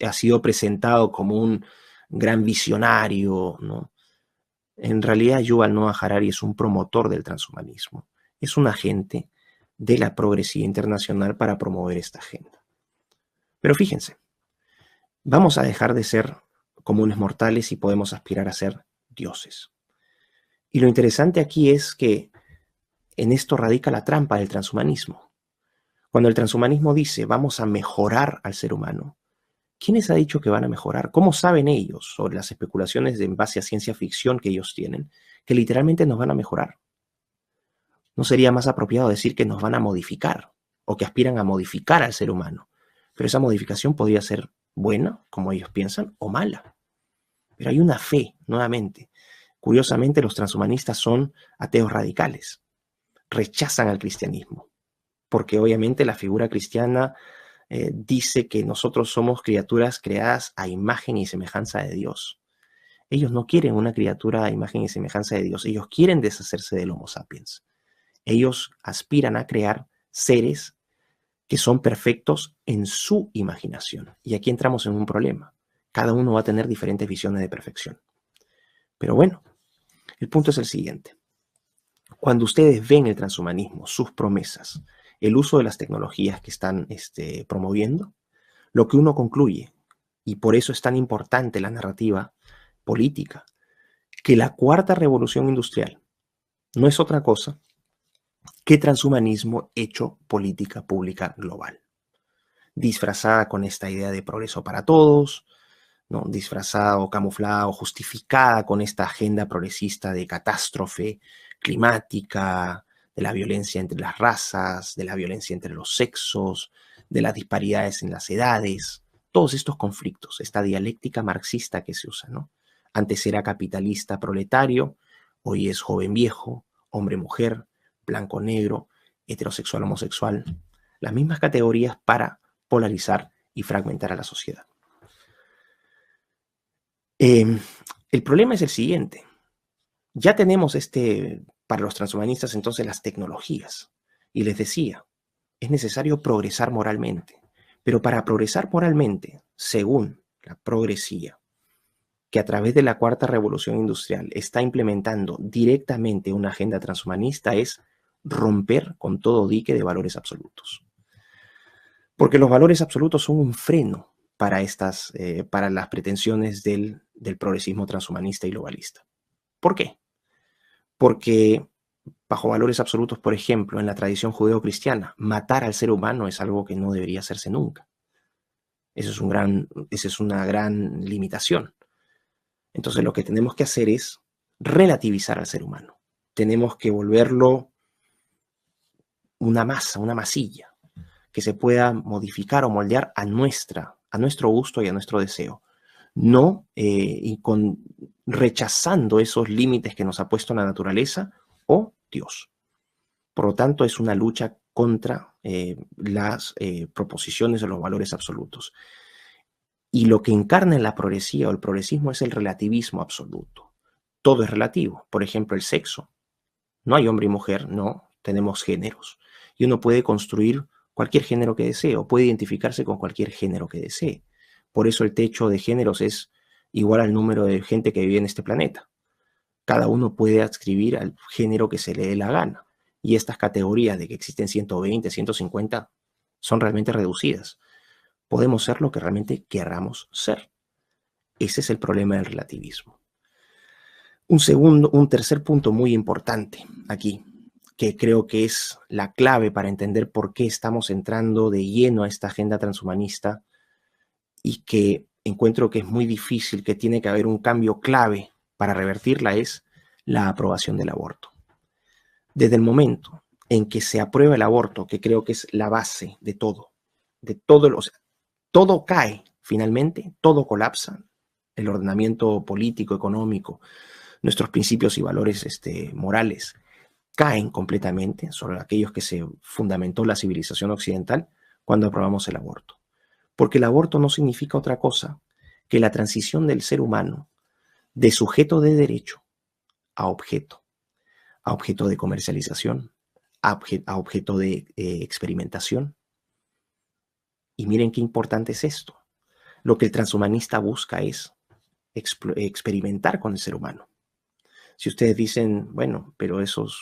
ha sido presentado como un gran visionario, ¿no? En realidad, Yuval Noah Harari es un promotor del transhumanismo, es un agente de la progresividad internacional para promover esta agenda. Pero fíjense, vamos a dejar de ser comunes mortales y podemos aspirar a ser dioses. Y lo interesante aquí es que en esto radica la trampa del transhumanismo. Cuando el transhumanismo dice vamos a mejorar al ser humano, ¿quién les ha dicho que van a mejorar? ¿Cómo saben ellos, sobre las especulaciones en base a ciencia ficción que ellos tienen, que literalmente nos van a mejorar? ¿No sería más apropiado decir que nos van a modificar o que aspiran a modificar al ser humano? Pero esa modificación podría ser buena, como ellos piensan, o mala. Pero hay una fe, nuevamente. Curiosamente, los transhumanistas son ateos radicales. Rechazan al cristianismo, porque obviamente la figura cristiana dice que nosotros somos criaturas creadas a imagen y semejanza de Dios. Ellos no quieren una criatura a imagen y semejanza de Dios, ellos quieren deshacerse del Homo sapiens. Ellos aspiran a crear seres que son perfectos en su imaginación. Y aquí entramos en un problema. Cada uno va a tener diferentes visiones de perfección. Pero bueno, el punto es el siguiente. Cuando ustedes ven el transhumanismo, sus promesas, el uso de las tecnologías que están promoviendo, lo que uno concluye, y por eso es tan importante la narrativa política, que la cuarta revolución industrial no es otra cosa que transhumanismo hecho política pública global, disfrazada con esta idea de progreso para todos, ¿no? Disfrazada o camuflada o justificada con esta agenda progresista de catástrofe climática, de la violencia entre las razas, de la violencia entre los sexos, de las disparidades en las edades, todos estos conflictos, esta dialéctica marxista que se usa, ¿no? Antes era capitalista proletario, hoy es joven viejo, hombre mujer, blanco negro, heterosexual homosexual, las mismas categorías para polarizar y fragmentar a la sociedad. El problema es el siguiente. Ya tenemos para los transhumanistas entonces las tecnologías. Y les decía, es necesario progresar moralmente. Pero para progresar moralmente, según la progresía, que a través de la cuarta revolución industrial está implementando directamente una agenda transhumanista, es romper con todo dique de valores absolutos. Porque los valores absolutos son un freno para las pretensiones del progresismo transhumanista y globalista. ¿Por qué? Porque bajo valores absolutos, por ejemplo, en la tradición judeo-cristiana, matar al ser humano es algo que no debería hacerse nunca. Esa es una gran limitación. Entonces lo que tenemos que hacer es relativizar al ser humano. Tenemos que volverlo una masa, una masilla, que se pueda modificar o moldear a nuestro gusto y a nuestro deseo. No rechazando esos límites que nos ha puesto la naturaleza o Dios. Por lo tanto, es una lucha contra las proposiciones de los valores absolutos. Y lo que encarna en la progresía o el progresismo es el relativismo absoluto. todo es relativo. Por ejemplo, el sexo. No hay hombre y mujer, no, tenemos géneros. Y uno puede construir cualquier género que desee o puede identificarse con cualquier género que desee. Por eso el techo de géneros es igual al número de gente que vive en este planeta. Cada uno puede adscribir al género que se le dé la gana. Y estas categorías de que existen 120, 150 son realmente reducidas. Podemos ser lo que realmente querramos ser. Ese es el problema del relativismo. Un tercer punto muy importante aquí, que creo que es la clave para entender por qué estamos entrando de lleno a esta agenda transhumanista y que encuentro que es muy difícil, que tiene que haber un cambio clave para revertirla, es la aprobación del aborto. Desde el momento en que se aprueba el aborto, que creo que es la base de todo, todo cae finalmente, todo colapsa, el ordenamiento político, económico, nuestros principios y valores morales caen completamente sobre aquellos que se fundamentó la civilización occidental cuando aprobamos el aborto. Porque el aborto no significa otra cosa que la transición del ser humano de sujeto de derecho a objeto de comercialización, a objeto de experimentación. Y miren qué importante es esto. Lo que el transhumanista busca es experimentar con el ser humano. Si ustedes dicen, bueno, pero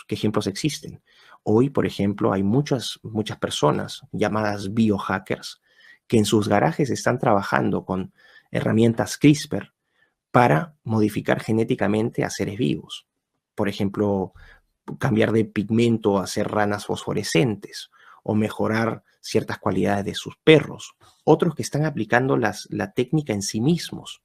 ¿qué ejemplos existen? Hoy, por ejemplo, hay muchas personas llamadas biohackers que en sus garajes están trabajando con herramientas CRISPR para modificar genéticamente a seres vivos. Por ejemplo, cambiar de pigmento a hacer ranas fosforescentes o mejorar ciertas cualidades de sus perros. Otros que están aplicando la técnica en sí mismos,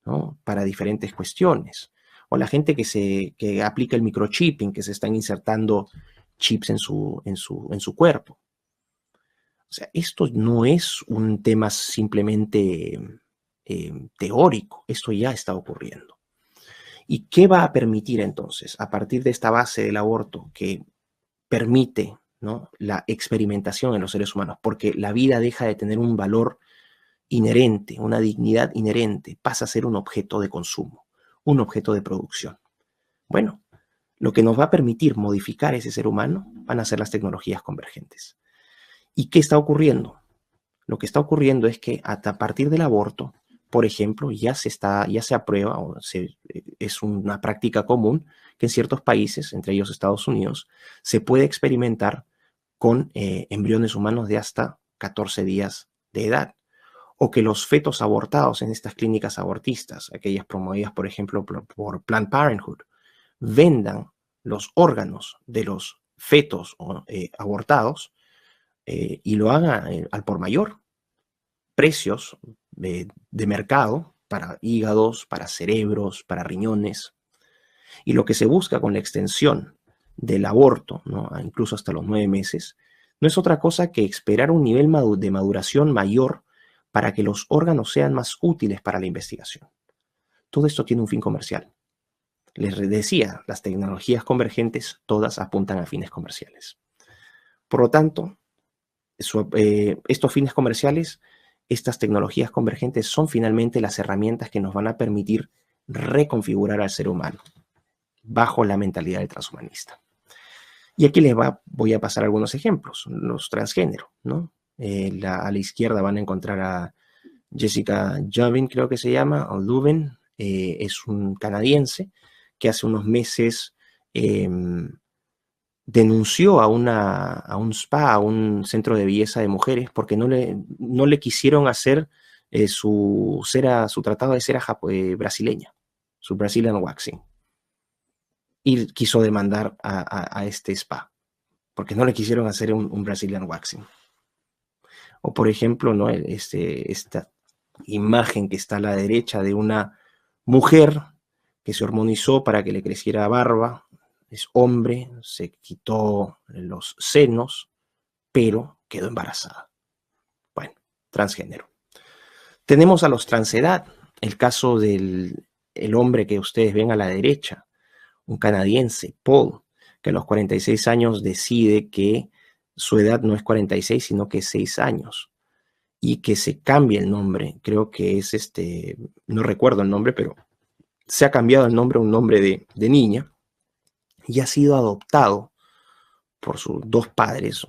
¿no? Para diferentes cuestiones. O la gente que aplica el microchipping, que se están insertando chips en su cuerpo. O sea, esto no es un tema simplemente teórico, esto ya está ocurriendo. ¿Y qué va a permitir entonces, a partir de esta base del aborto que permite, ¿no?, la experimentación en los seres humanos? Porque la vida deja de tener un valor inherente, una dignidad inherente, pasa a ser un objeto de consumo, un objeto de producción. Bueno, lo que nos va a permitir modificar ese ser humano van a ser las tecnologías convergentes. ¿Y qué está ocurriendo? Lo que está ocurriendo es que a partir del aborto, por ejemplo, ya se aprueba, es una práctica común que en ciertos países, entre ellos Estados Unidos, se puede experimentar con embriones humanos de hasta 14 días de edad. O que los fetos abortados en estas clínicas abortistas, aquellas promovidas, por ejemplo, por Planned Parenthood, vendan los órganos de los fetos abortados y lo hagan al por mayor. Precios de mercado para hígados, para cerebros, para riñones. Y lo que se busca con la extensión del aborto, ¿no?, incluso hasta los 9 meses, no es otra cosa que esperar un nivel de maduración mayor para que los órganos sean más útiles para la investigación. Todo esto tiene un fin comercial. Les decía, las tecnologías convergentes todas apuntan a fines comerciales. Por lo tanto, estos fines comerciales, estas tecnologías convergentes son finalmente las herramientas que nos van a permitir reconfigurar al ser humano bajo la mentalidad del transhumanista. Y aquí voy a pasar algunos ejemplos. Los transgénero, ¿no? A la izquierda van a encontrar a Jessica Jovin, creo que se llama, o Lubin, es un canadiense que hace unos meses denunció a un spa, a un centro de belleza de mujeres, porque no le quisieron hacer su tratado de cera brasileña, su Brazilian Waxing. Y quiso demandar a este spa, porque no le quisieron hacer un Brazilian Waxing. O por ejemplo, ¿no?, esta imagen que está a la derecha de una mujer que se hormonizó para que le creciera barba, es hombre, se quitó los senos, pero quedó embarazada. Bueno, transgénero. Tenemos a los transedad, el caso del hombre que ustedes ven a la derecha, un canadiense, Paul, que a los 46 años decide que su edad no es 46, sino que es 6 años. Y que se cambie el nombre, creo que es no recuerdo el nombre, pero se ha cambiado el nombre a un nombre de niña y ha sido adoptado por sus dos padres,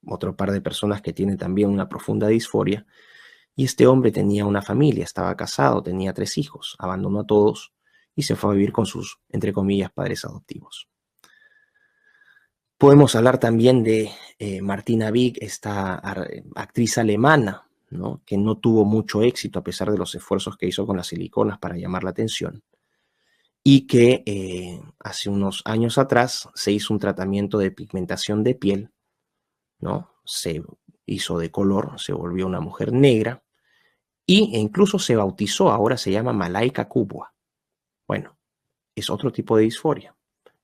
otro par de personas que tienen también una profunda disforia. Y este hombre tenía una familia, estaba casado, tenía 3 hijos, abandonó a todos y se fue a vivir con sus, entre comillas, padres adoptivos. Podemos hablar también de Martina Wieck, esta actriz alemana, ¿no? Que no tuvo mucho éxito a pesar de los esfuerzos que hizo con las siliconas para llamar la atención y que hace unos años atrás se hizo un tratamiento de pigmentación de piel, ¿no? Se hizo de color, se volvió una mujer negra e incluso se bautizó, ahora se llama Malaika Kubwa. Bueno, es otro tipo de disforia.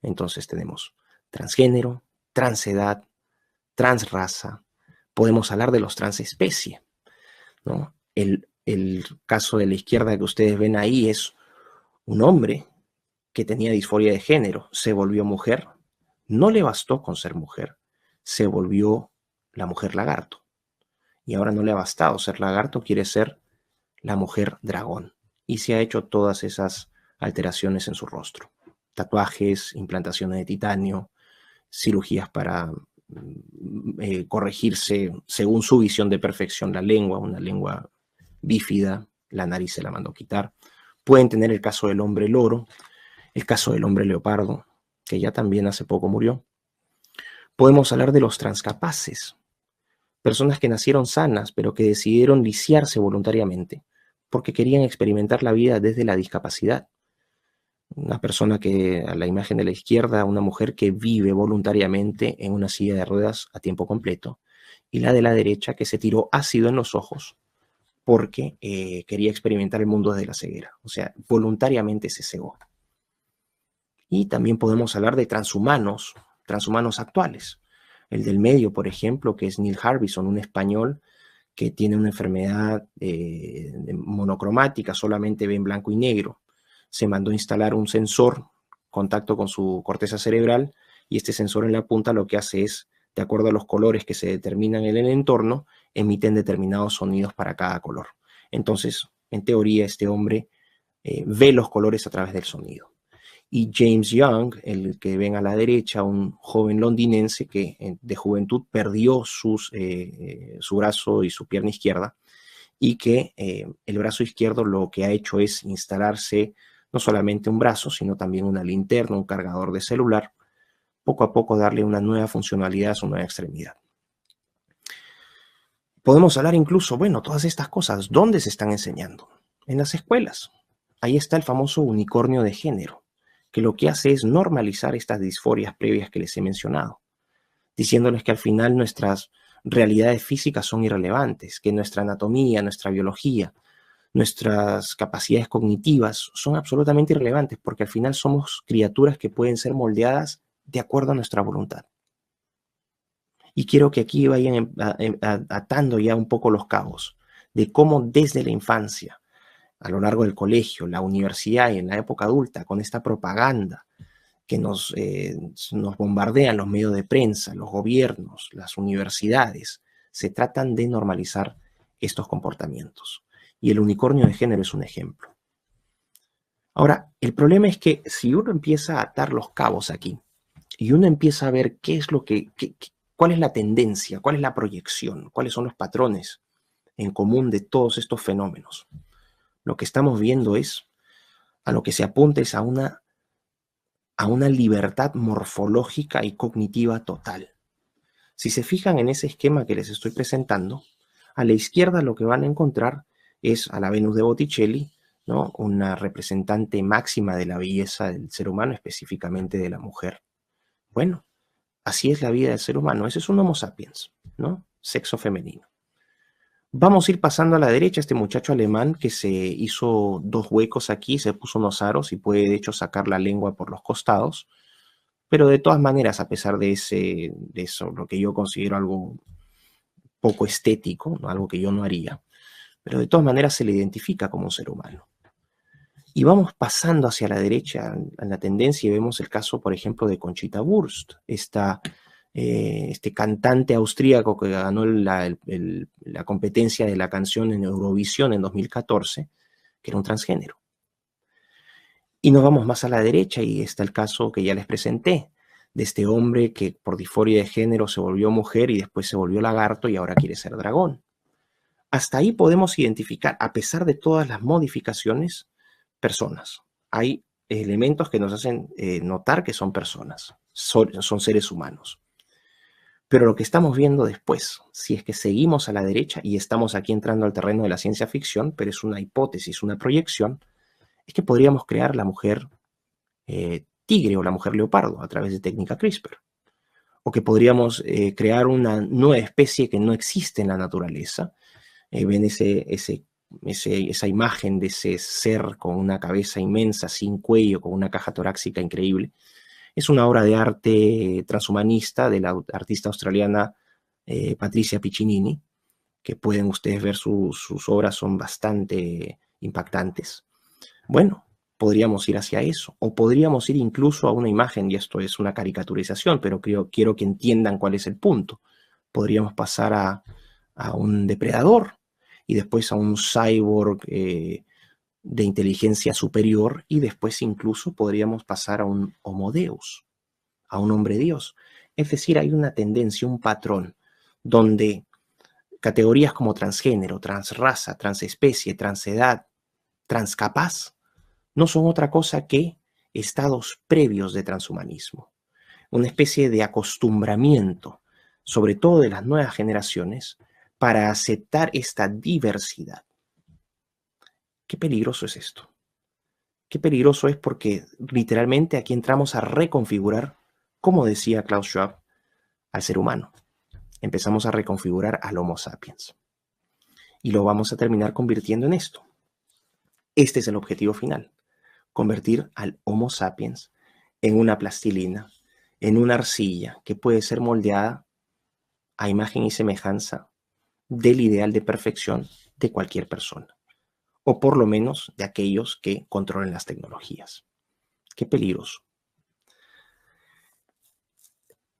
Entonces tenemos transgénero, transedad, transraza. Podemos hablar de los transespecie, ¿no? El caso de la izquierda que ustedes ven ahí es un hombre que tenía disforia de género, se volvió mujer, no le bastó con ser mujer, se volvió la mujer lagarto. Y ahora no le ha bastado ser lagarto, quiere ser la mujer dragón. Y se ha hecho todas esas alteraciones en su rostro. Tatuajes, implantaciones de titanio, cirugías para corregirse según su visión de perfección la lengua, una lengua bífida, la nariz se la mandó quitar. Pueden tener el caso del hombre loro, el caso del hombre leopardo, que ya también hace poco murió. Podemos hablar de los transcapaces, personas que nacieron sanas, pero que decidieron lisiarse voluntariamente, porque querían experimentar la vida desde la discapacidad. Una persona que, a la imagen de la izquierda, una mujer que vive voluntariamente en una silla de ruedas a tiempo completo, y la de la derecha que se tiró ácido en los ojos porque quería experimentar el mundo desde la ceguera. O sea, voluntariamente se cegó. Y también podemos hablar de transhumanos actuales. El del medio, por ejemplo, que es Neil Harbison, un español que tiene una enfermedad monocromática, solamente ve en blanco y negro. Se mandó a instalar un sensor, contacto con su corteza cerebral, y este sensor en la punta lo que hace es, de acuerdo a los colores que se determinan en el entorno, emiten determinados sonidos para cada color. Entonces, en teoría, este hombre ve los colores a través del sonido. Y James Young, el que ven a la derecha, un joven londinense que de juventud perdió su brazo y su pierna izquierda, y que el brazo izquierdo lo que ha hecho es instalarse no solamente un brazo, sino también una linterna, un cargador de celular, poco a poco darle una nueva funcionalidad a su nueva extremidad. Podemos hablar incluso, bueno, todas estas cosas, ¿dónde se están enseñando? En las escuelas. Ahí está el famoso unicornio de género, que lo que hace es normalizar estas disforias previas que les he mencionado, diciéndoles que al final nuestras realidades físicas son irrelevantes, que nuestra anatomía, nuestra biología, nuestras capacidades cognitivas son absolutamente irrelevantes, porque al final somos criaturas que pueden ser moldeadas de acuerdo a nuestra voluntad. Y quiero que aquí vayan atando ya un poco los cabos de cómo desde la infancia, a lo largo del colegio, la universidad y en la época adulta, con esta propaganda que nos bombardean los medios de prensa, los gobiernos, las universidades, se tratan de normalizar estos comportamientos. Y el unicornio de género es un ejemplo. Ahora, el problema es que si uno empieza a atar los cabos aquí y uno empieza a ver qué es lo cuál es la tendencia, cuál es la proyección, cuáles son los patrones en común de todos estos fenómenos, lo que estamos viendo es, a lo que se apunta es a una libertad morfológica y cognitiva total. Si se fijan en ese esquema que les estoy presentando, a la izquierda lo que van a encontrar es a la Venus de Botticelli, ¿no? Una representante máxima de la belleza del ser humano, específicamente de la mujer. Bueno, así es la vida del ser humano. Ese es un Homo sapiens, ¿no? Sexo femenino. Vamos a ir pasando a la derecha, este muchacho alemán que se hizo 2 huecos aquí, se puso unos aros y puede de hecho sacar la lengua por los costados, pero de todas maneras, a pesar de eso, lo que yo considero algo poco estético, ¿no? Algo que yo no haría, pero de todas maneras se le identifica como un ser humano. Y vamos pasando hacia la derecha en la tendencia y vemos el caso, por ejemplo, de Conchita Wurst, este cantante austríaco que ganó la competencia de la canción en Eurovisión en 2014, que era un transgénero. Y nos vamos más a la derecha y está el caso que ya les presenté, de este hombre que por disforia de género se volvió mujer y después se volvió lagarto y ahora quiere ser dragón. Hasta ahí podemos identificar, a pesar de todas las modificaciones, personas. Hay elementos que nos hacen notar que son personas, son seres humanos. Pero lo que estamos viendo después, si es que seguimos a la derecha, y estamos aquí entrando al terreno de la ciencia ficción, pero es una hipótesis, una proyección, es que podríamos crear la mujer tigre o la mujer leopardo a través de técnica CRISPR. O que podríamos crear una nueva especie que no existe en la naturaleza. Ven esa imagen de ese ser con una cabeza inmensa, sin cuello, con una caja torácica increíble. Es una obra de arte transhumanista de la artista australiana Patricia Piccinini, que pueden ustedes ver sus obras, son bastante impactantes. Bueno, podríamos ir hacia eso, o podríamos ir incluso a una imagen, y esto es una caricaturización, pero quiero que entiendan cuál es el punto. Podríamos pasar a un depredador y después a un cyborg de inteligencia superior, y después incluso podríamos pasar a un Homo Deus, a un hombre Dios. Es decir, hay una tendencia, un patrón, donde categorías como transgénero, transraza, transespecie, transedad, transcapaz, no son otra cosa que estados previos de transhumanismo, una especie de acostumbramiento, sobre todo de las nuevas generaciones, para aceptar esta diversidad. Qué peligroso es esto. Qué peligroso es porque literalmente aquí entramos a reconfigurar, como decía Klaus Schwab, al ser humano. Empezamos a reconfigurar al Homo sapiens. Y lo vamos a terminar convirtiendo en esto. Este es el objetivo final. Convertir al Homo sapiens en una plastilina, en una arcilla que puede ser moldeada a imagen y semejanza del ideal de perfección de cualquier persona, o por lo menos de aquellos que controlen las tecnologías. Qué peligroso.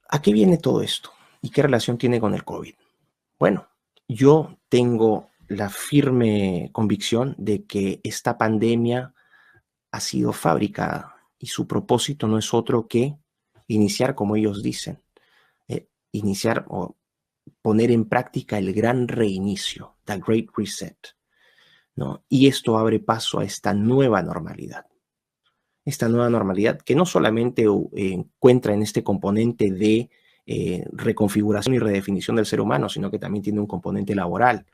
¿A qué viene todo esto? ¿Y qué relación tiene con el COVID? Bueno, yo tengo la firme convicción de que esta pandemia ha sido fabricada y su propósito no es otro que iniciar, como ellos dicen, iniciar o poner en práctica el gran reinicio, the Great Reset, ¿no? Y esto abre paso a esta nueva normalidad. Esta nueva normalidad que no solamente encuentra en este componente de reconfiguración y redefinición del ser humano, sino que también tiene un componente laboral,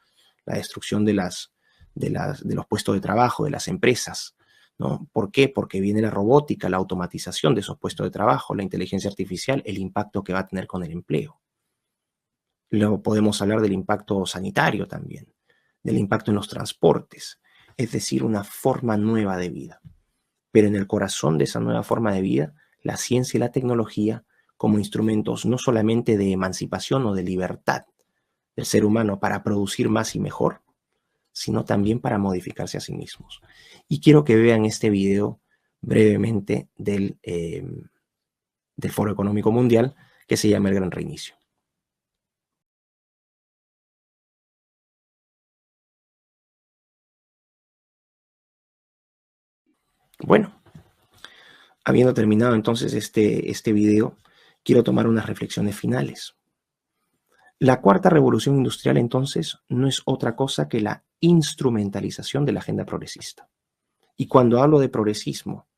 la destrucción de los puestos de trabajo, de las empresas, ¿no? ¿Por qué? Porque viene la robótica, la automatización de esos puestos de trabajo, la inteligencia artificial, el impacto que va a tener con el empleo. Luego podemos hablar del impacto sanitario también, del impacto en los transportes, es decir, una forma nueva de vida. Pero en el corazón de esa nueva forma de vida, la ciencia y la tecnología como instrumentos no solamente de emancipación o de libertad del ser humano para producir más y mejor, sino también para modificarse a sí mismos. Y quiero que vean este video brevemente del Foro Económico Mundial que se llama El Gran Reinicio. Bueno, habiendo terminado entonces este video, quiero tomar unas reflexiones finales. La cuarta revolución industrial entonces no es otra cosa que la instrumentalización de la agenda progresista. Y cuando hablo de progresismo,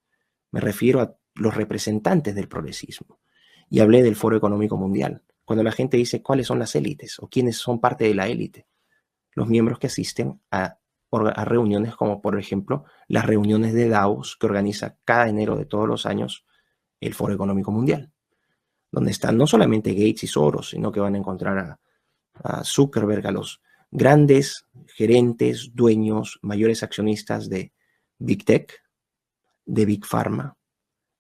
me refiero a los representantes del progresismo. Y hablé del Foro Económico Mundial. Cuando la gente dice cuáles son las élites o quiénes son parte de la élite, los miembros que asisten a reuniones como, por ejemplo, las reuniones de Davos que organiza cada enero de todos los años el Foro Económico Mundial, donde están no solamente Gates y Soros, sino que van a encontrar a Zuckerberg, a los grandes gerentes, dueños, mayores accionistas de Big Tech, de Big Pharma,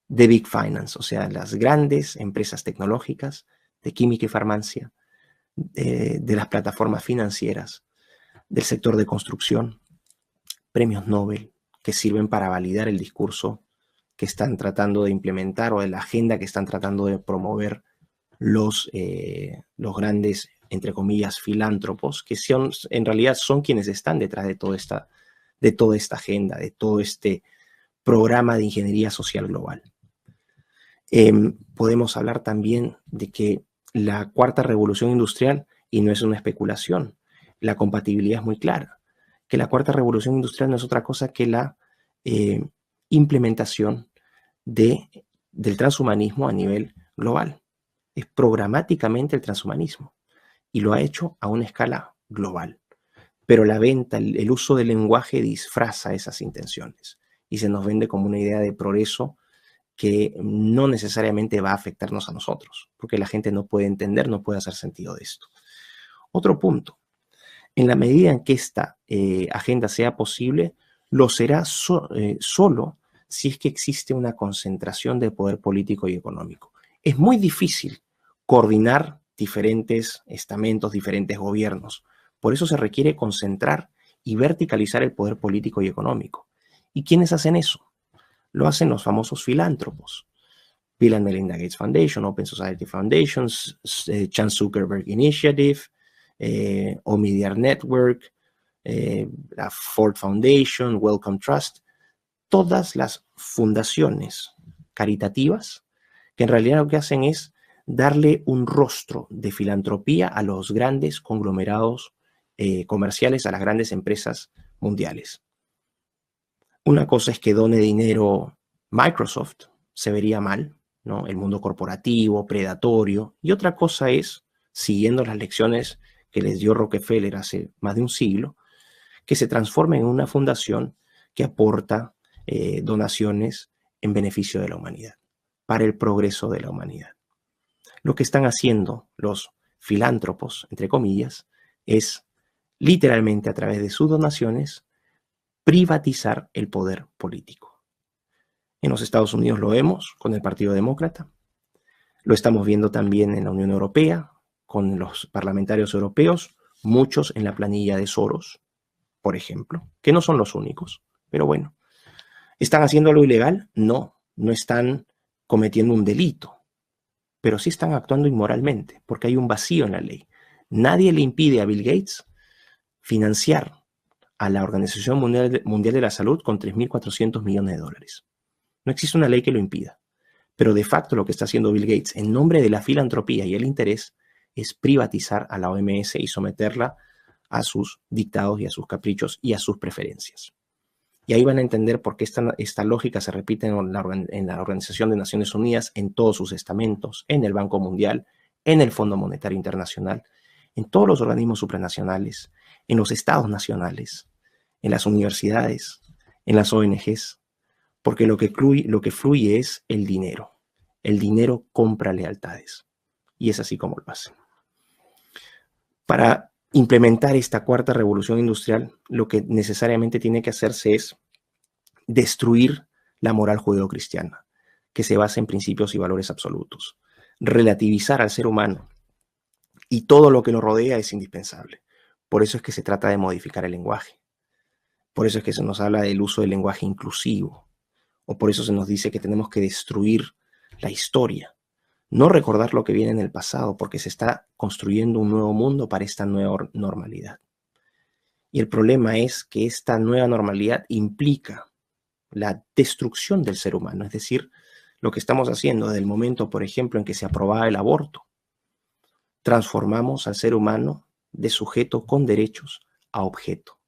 de Big Finance, o sea, las grandes empresas tecnológicas de química y farmacia, de las plataformas financieras, del sector de construcción, premios Nobel que sirven para validar el discurso que están tratando de implementar o de la agenda que están tratando de promover los grandes, entre comillas, filántropos, que en realidad son quienes están detrás de toda esta agenda, de todo este programa de ingeniería social global. Podemos hablar también de que la cuarta revolución industrial, y no es una especulación, la compatibilidad es muy clara, que la cuarta revolución industrial no es otra cosa que la implementación del transhumanismo a nivel global. Es programáticamente el transhumanismo y lo ha hecho a una escala global. Pero la venta, el uso del lenguaje disfraza esas intenciones y se nos vende como una idea de progreso que no necesariamente va a afectarnos a nosotros, porque la gente no puede entender, no puede hacer sentido de esto. Otro punto, en la medida en que esta agenda sea posible, lo será solo si es que existe una concentración de poder político y económico. Es muy difícil coordinar diferentes estamentos, diferentes gobiernos. Por eso se requiere concentrar y verticalizar el poder político y económico. ¿Y quiénes hacen eso? Lo hacen los famosos filántropos. Bill and Melinda Gates Foundation, Open Society Foundations, Chan Zuckerberg Initiative, Omidyar Network, la Ford Foundation, Wellcome Trust, todas las fundaciones caritativas que en realidad lo que hacen es darle un rostro de filantropía a los grandes conglomerados comerciales, a las grandes empresas mundiales. Una cosa es que done dinero Microsoft, se vería mal, ¿no? El mundo corporativo, predatorio, y otra cosa es, siguiendo las lecciones que les dio Rockefeller hace más de un siglo, que se transforme en una fundación que aporta donaciones en beneficio de la humanidad, para el progreso de la humanidad. Lo que están haciendo los filántropos, entre comillas, es literalmente a través de sus donaciones privatizar el poder político. En los Estados Unidos lo vemos con el Partido Demócrata, lo estamos viendo también en la Unión Europea, con los parlamentarios europeos, muchos en la planilla de Soros, por ejemplo, que no son los únicos, pero bueno. ¿Están haciendo algo ilegal? No, no están cometiendo un delito, pero sí están actuando inmoralmente, porque hay un vacío en la ley. Nadie le impide a Bill Gates financiar a la Organización Mundial de la Salud con 3.400 millones de dólares. No existe una ley que lo impida, pero de facto lo que está haciendo Bill Gates en nombre de la filantropía y el interés es privatizar a la OMS y someterla a sus dictados y a sus caprichos y a sus preferencias. Y ahí van a entender por qué esta lógica se repite en la Organización de Naciones Unidas, en todos sus estamentos, en el Banco Mundial, en el Fondo Monetario Internacional, en todos los organismos supranacionales, en los estados nacionales, en las universidades, en las ONGs, porque lo que fluye es el dinero. El dinero compra lealtades. Y es así como lo hacen. Para implementar esta cuarta revolución industrial, lo que necesariamente tiene que hacerse es destruir la moral judeocristiana, que se basa en principios y valores absolutos. Relativizar al ser humano y todo lo que lo rodea es indispensable. Por eso es que se trata de modificar el lenguaje. Por eso es que se nos habla del uso del lenguaje inclusivo. O por eso se nos dice que tenemos que destruir la historia. No recordar lo que viene en el pasado, porque se está construyendo un nuevo mundo para esta nueva normalidad. Y el problema es que esta nueva normalidad implica la destrucción del ser humano, es decir, lo que estamos haciendo desde el momento, por ejemplo, en que se aprobaba el aborto. Transformamos al ser humano de sujeto con derechos a objeto.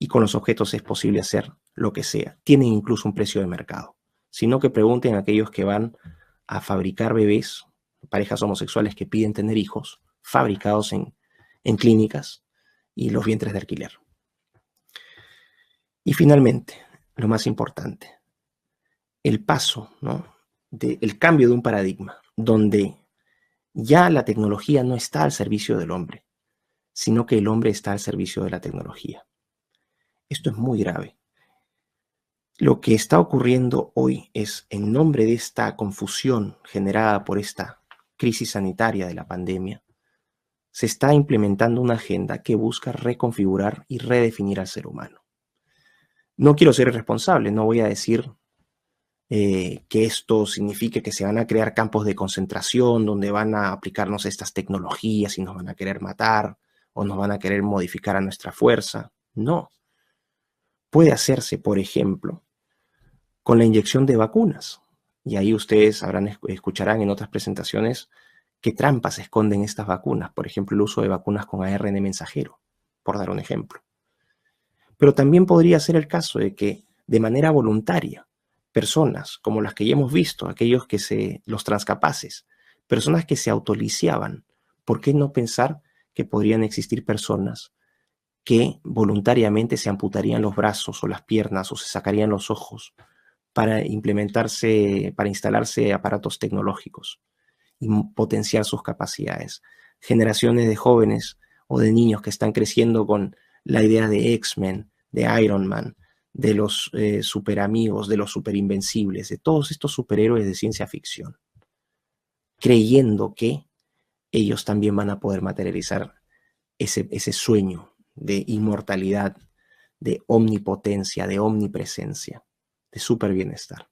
Y con los objetos es posible hacer lo que sea. Tienen incluso un precio de mercado. Sino que pregunten a aquellos que van a fabricar bebés, parejas homosexuales que piden tener hijos, fabricados en clínicas y los vientres de alquiler. Y finalmente, lo más importante, el paso, ¿no? El cambio de un paradigma, donde ya la tecnología no está al servicio del hombre, sino que el hombre está al servicio de la tecnología. Esto es muy grave. Lo que está ocurriendo hoy es, en nombre de esta confusión generada por esta crisis sanitaria de la pandemia, se está implementando una agenda que busca reconfigurar y redefinir al ser humano. No quiero ser irresponsable, no voy a decir que esto signifique que se van a crear campos de concentración donde van a aplicarnos estas tecnologías y nos van a querer matar o nos van a querer modificar a nuestra fuerza. No. Puede hacerse, por ejemplo, con la inyección de vacunas. Y ahí ustedes escucharán en otras presentaciones qué trampas esconden estas vacunas. Por ejemplo, el uso de vacunas con ARN mensajero, por dar un ejemplo. Pero también podría ser el caso de que de manera voluntaria, personas como las que ya hemos visto, aquellos los transcapaces, personas que se autolisiaban, ¿por qué no pensar que podrían existir personas que voluntariamente se amputarían los brazos o las piernas o se sacarían los ojos para instalarse aparatos tecnológicos y potenciar sus capacidades? Generaciones de jóvenes o de niños que están creciendo con la idea de X-Men, de Iron Man, de los super amigos, de los super invencibles, de todos estos superhéroes de ciencia ficción, creyendo que ellos también van a poder materializar ese sueño de inmortalidad, de omnipotencia, de omnipresencia, de super bienestar.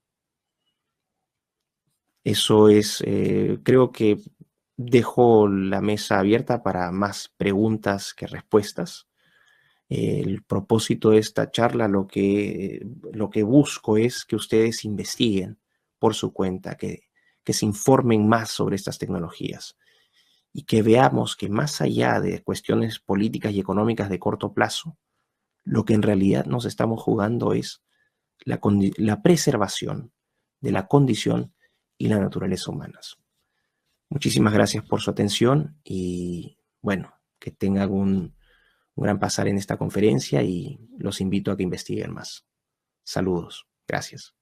Eso es, creo que dejo la mesa abierta para más preguntas que respuestas. El propósito de esta charla, lo que busco es que ustedes investiguen por su cuenta, que se informen más sobre estas tecnologías y que veamos que más allá de cuestiones políticas y económicas de corto plazo, lo que en realidad nos estamos jugando es la preservación de la condición y la naturaleza humanas. Muchísimas gracias por su atención y bueno, que tengan un gran pasar en esta conferencia y los invito a que investiguen más. Saludos. Gracias.